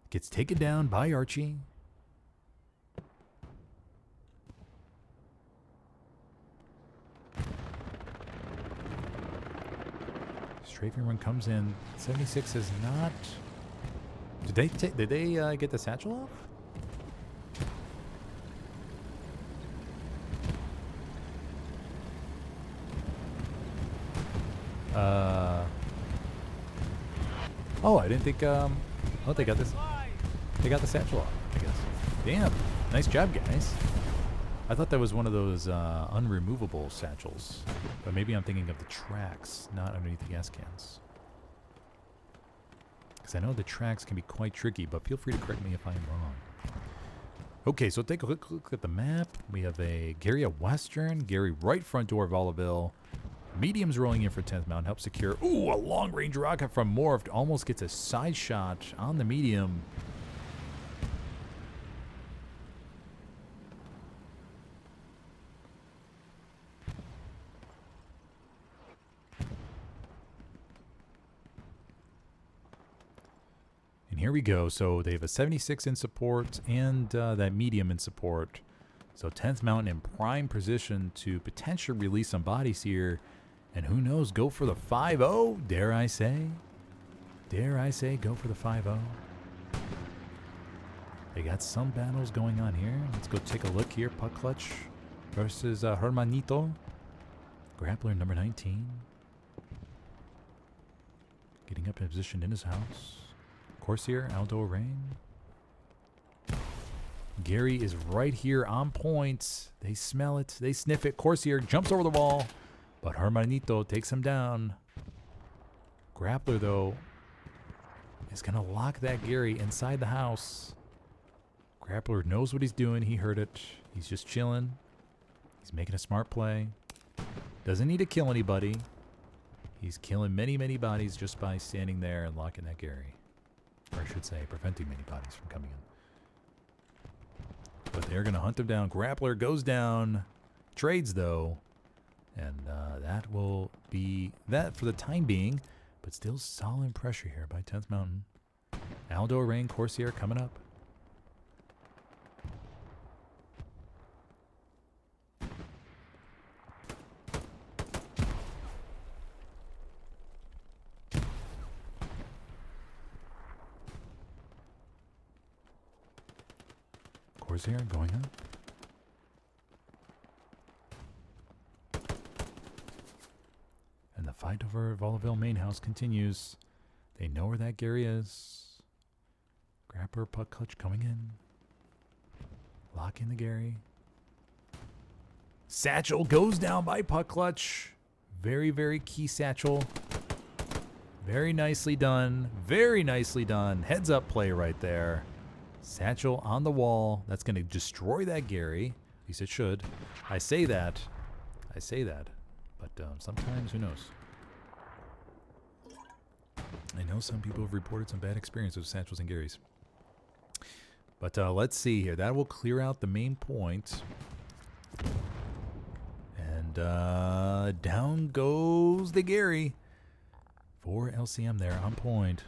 Gets taken down by Archie. Strafing run comes in. 76 is not... Did they get the satchel off? Oh, I didn't think, oh, they got this. They got the satchel off, I guess. Damn. Nice job, guys. I thought that was one of those unremovable satchels. But maybe I'm thinking of the tracks, not underneath the gas cans. Because I know the tracks can be quite tricky, but feel free to correct me if I'm wrong. Okay, so take a quick look at the map. We have a Gary at Western, Gary right front door of Vollaville. Medium's rolling in for 10th Mountain, helps secure. Ooh, a long-range rocket from Morphed. Almost gets a side shot on the medium. And here we go. So they have a 76 in support and that medium in support. So 10th Mountain in prime position to potentially release some bodies here. And who knows, go for the 5-0, dare I say. Dare I say, go for the 5-0. They got some battles going on here. Let's go take a look here. Puck Clutch versus Hermanito. Grappler number 19. Getting up in position in his house. Corsair, Aldo Rain. Gary is right here on point. They smell it. They sniff it. Corsair jumps over the wall. But Hermanito takes him down. Grappler, though, is going to lock that Gary inside the house. Grappler knows what he's doing. He heard it. He's just chilling. He's making a smart play. Doesn't need to kill anybody. He's killing many, many bodies just by standing there and locking that Gary. Or I should say, preventing many bodies from coming in. But they're going to hunt him down. Grappler goes down. Trades, though. And that will be that for the time being. But still solid pressure here by 10th Mountain. Aldo Rain, Corsair coming up. Corsair going up. And the fight over Vollaville main house continues. They know where that Gary is. Grapper, Puck Clutch coming in. Lock in the Gary. Satchel goes down by Puck Clutch. Very, very key satchel. Very nicely done. Very nicely done. Heads up play right there. Satchel on the wall. That's going to destroy that Gary. At least it should. I say that. I say that, but sometimes, who knows? I know some people have reported some bad experiences with Satchels and Garys. But let's see here. That will clear out the main point. And down goes the Gary. For LCM there, on point.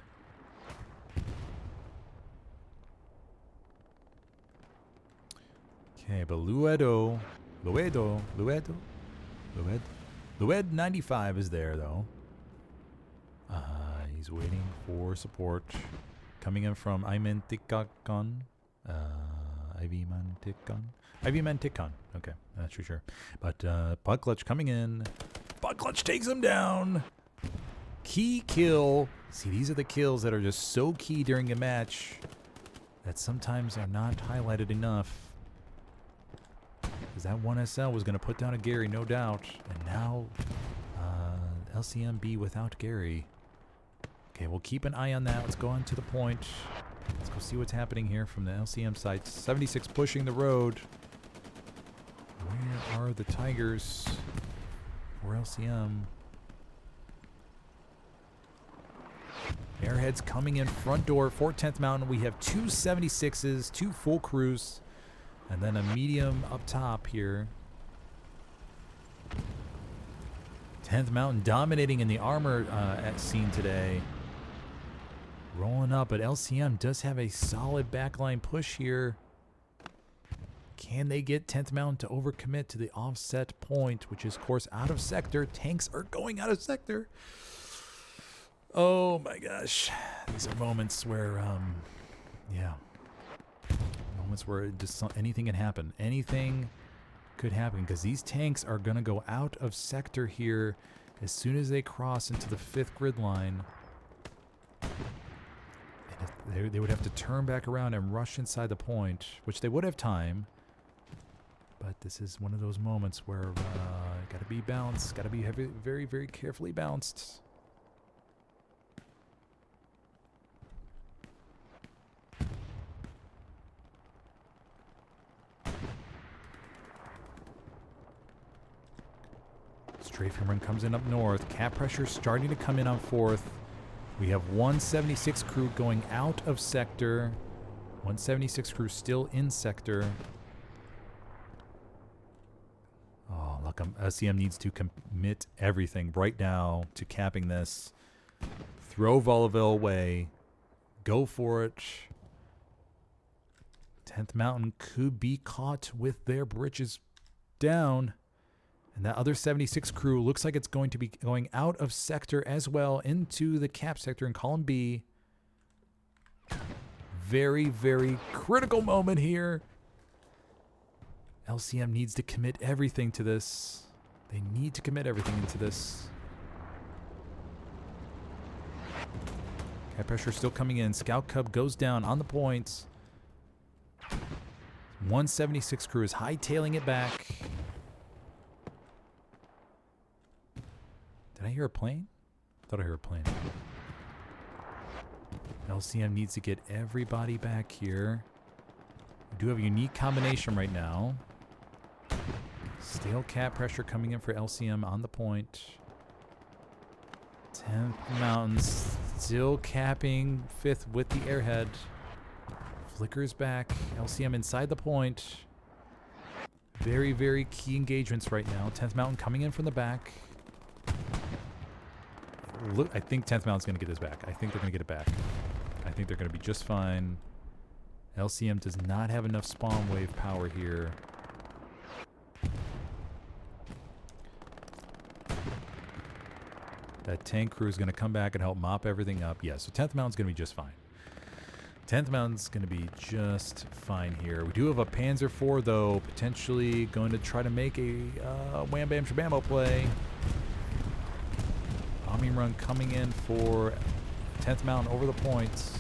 Okay, but Lued 95 is there, though. He's waiting for support. Coming in from Imantikon. Ivimantikon. Okay, not too sure. But Bug Clutch coming in. Bug Clutch takes him down. Key kill. See, these are the kills that are just so key during a match that sometimes are not highlighted enough. Because that 1SL was going to put down a Gary, no doubt. And now LCMB without Gary. Okay, we'll keep an eye on that. Let's go on to the point. Let's go see what's happening here from the LCM side. 76 pushing the road. Where are the Tigers for LCM? Airheads coming in front door for 10th Mountain. We have two 76s, two full crews, and then a medium up top here. 10th Mountain dominating in the armor scene today. Rolling up, but LCM does have a solid backline push here. Can they get 10th Mountain to overcommit to the offset point, which is, of course, out of sector? Tanks are going out of sector. Oh my gosh. These are moments where, moments where just anything can happen. Anything could happen because these tanks are going to go out of sector here as soon as they cross into the 5th grid line. And they would have to turn back around and rush inside the point, which they would have time. But this is one of those moments where got to be balanced, got to be very, very carefully balanced. Strafing run comes in up north. Cap pressure starting to come in on 4th. We have 176 crew going out of sector. 176 crew still in sector. Oh, look, SCM needs to commit everything right now to capping this. Throw Volaville away. Go for it. 10th Mountain could be caught with their britches down. And that other 76 crew looks like it's going to be going out of sector as well into the cap sector in column B. Very, very critical moment here. LCM needs to commit everything to this. They need to commit everything into this. Cap pressure still coming in. Scout Cub goes down on the points. 176 crew is hightailing it back. Did I hear a plane? I thought I heard a plane. LCM needs to get everybody back here. We do have a unique combination right now. Stale cap pressure coming in for LCM on the point. 10th Mountains still capping 5th with the airhead. Flickers back. LCM inside the point. Very, very key engagements right now. 10th Mountain coming in from the back. Look, I think 10th Mountain's going to get this back. I think they're going to get it back. I think they're going to be just fine. LCM does not have enough spawn wave power here. That tank crew is going to come back and help mop everything up. Yeah, so 10th Mountain's going to be just fine. 10th Mountain's going to be just fine here. We do have a Panzer IV, though, potentially going to try to make a Wham Bam Shabammo play. Bombing run coming in for 10th Mountain over the points.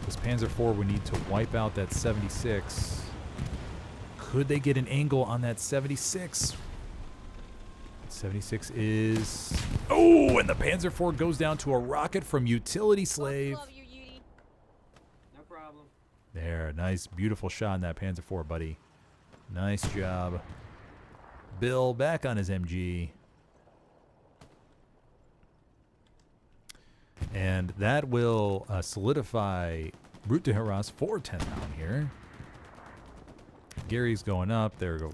This Panzer IV would need to wipe out that 76. Could they get an angle on that 76? 76 is... Oh, and the Panzer IV goes down to a rocket from Utility Slave. Love you, Yudi. No problem. There, nice, beautiful shot in that Panzer IV, buddy. Nice job. Bill back on his MG. And that will solidify Route de Helios for 10th Mountain here. Gary's going up. They'll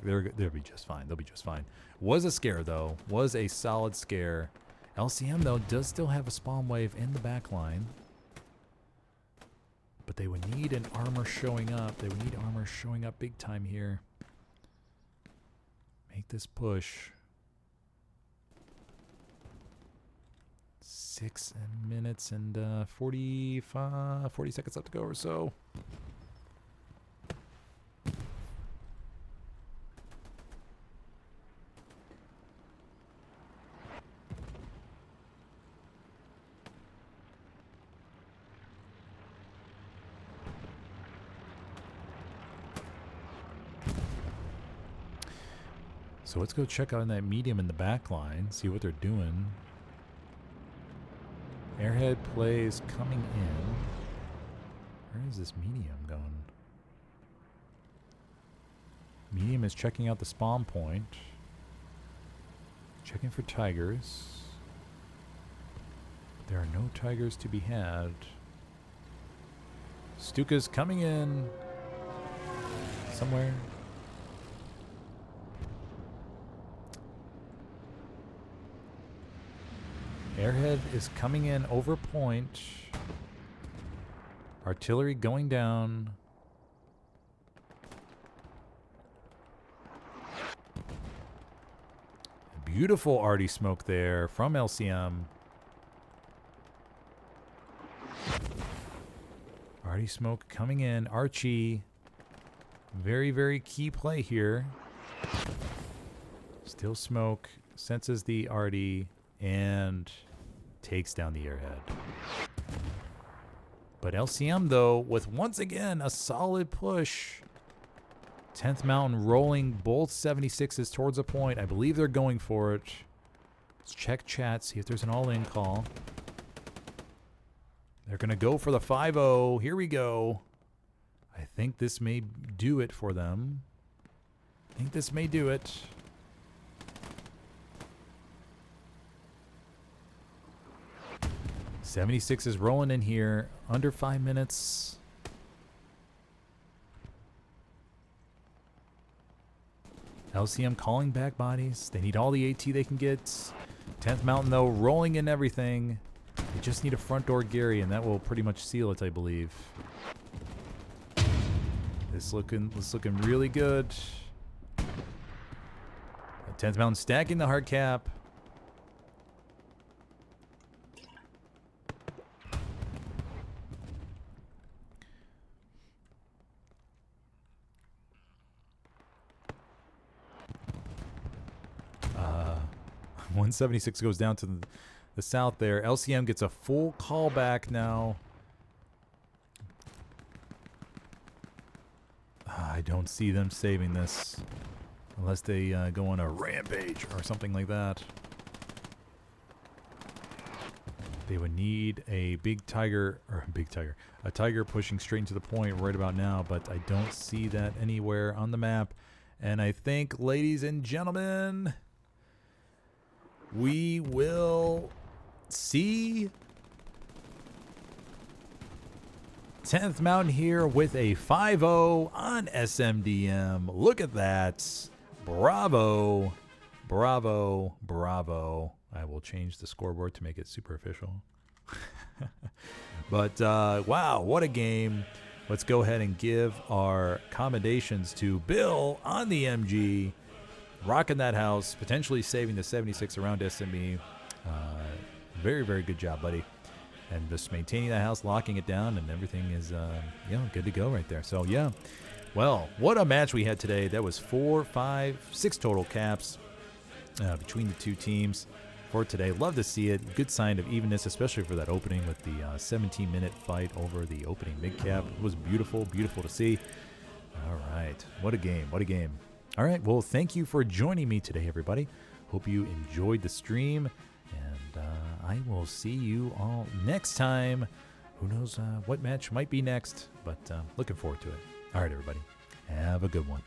be just fine. They'll be just fine. Was a scare, though. Was a solid scare. LCM, though, does still have a spawn wave in the back line. But they would need an armor showing up. They would need armor showing up big time here. Make this push. 6 minutes and 40 seconds left to go or so. So let's go check out that medium in the back line, see what they're doing. Airhead plays coming in. Where is this medium going? Medium is checking out the spawn point. Checking for tigers. There are no tigers to be had. Stuka's coming in. Somewhere. Airhead is coming in over point. Artillery going down. Beautiful arty smoke there from LCM. Arty smoke coming in. Archie. Very, very key play here. Still smoke. Senses the arty. And takes down the airhead. But LCM, though, with once again a solid push. 10th Mountain rolling both 76s towards a point. I believe they're going for it. Let's check chat, see if there's an all-in call. They're going to go for the 5-0. Here we go. I think this may do it for them. I think this may do it. '76 is rolling in here. Under 5 minutes. LCM calling back bodies. They need all the AT they can get. 10th Mountain, though, rolling in everything. They just need a front door Gary, and that will pretty much seal it, I believe. This looking really good. 10th Mountain stacking the hard cap. Uh, 176 goes down to the south there. LCM gets a full callback now. I don't see them saving this unless they go on a rampage or something like that. They would need a big tiger, or a tiger pushing straight into the point right about now, but I don't see that anywhere on the map. And I think, ladies and gentlemen, we will see 10th Mountain here with a 5-0 on SMDM. Look at that. Bravo. Bravo. Bravo. I will change the scoreboard to make it super official. But, wow, what a game. Let's go ahead and give our commendations to Bill on the MG. Rocking that house, potentially saving the 76 around SME. Very, very good job, buddy. And just maintaining that house, locking it down, and everything is, good to go right there. So, yeah. Well, what a match we had today. That was 4, 5, 6 total caps between the two teams for today. Love to see it. Good sign of evenness, especially for that opening with the 17-minute fight over the opening mid-cap. It was beautiful, beautiful to see. All right. What a game. What a game. All right. Well, thank you for joining me today, everybody. Hope you enjoyed the stream. And I will see you all next time. Who knows what match might be next, but looking forward to it. All right, everybody. Have a good one.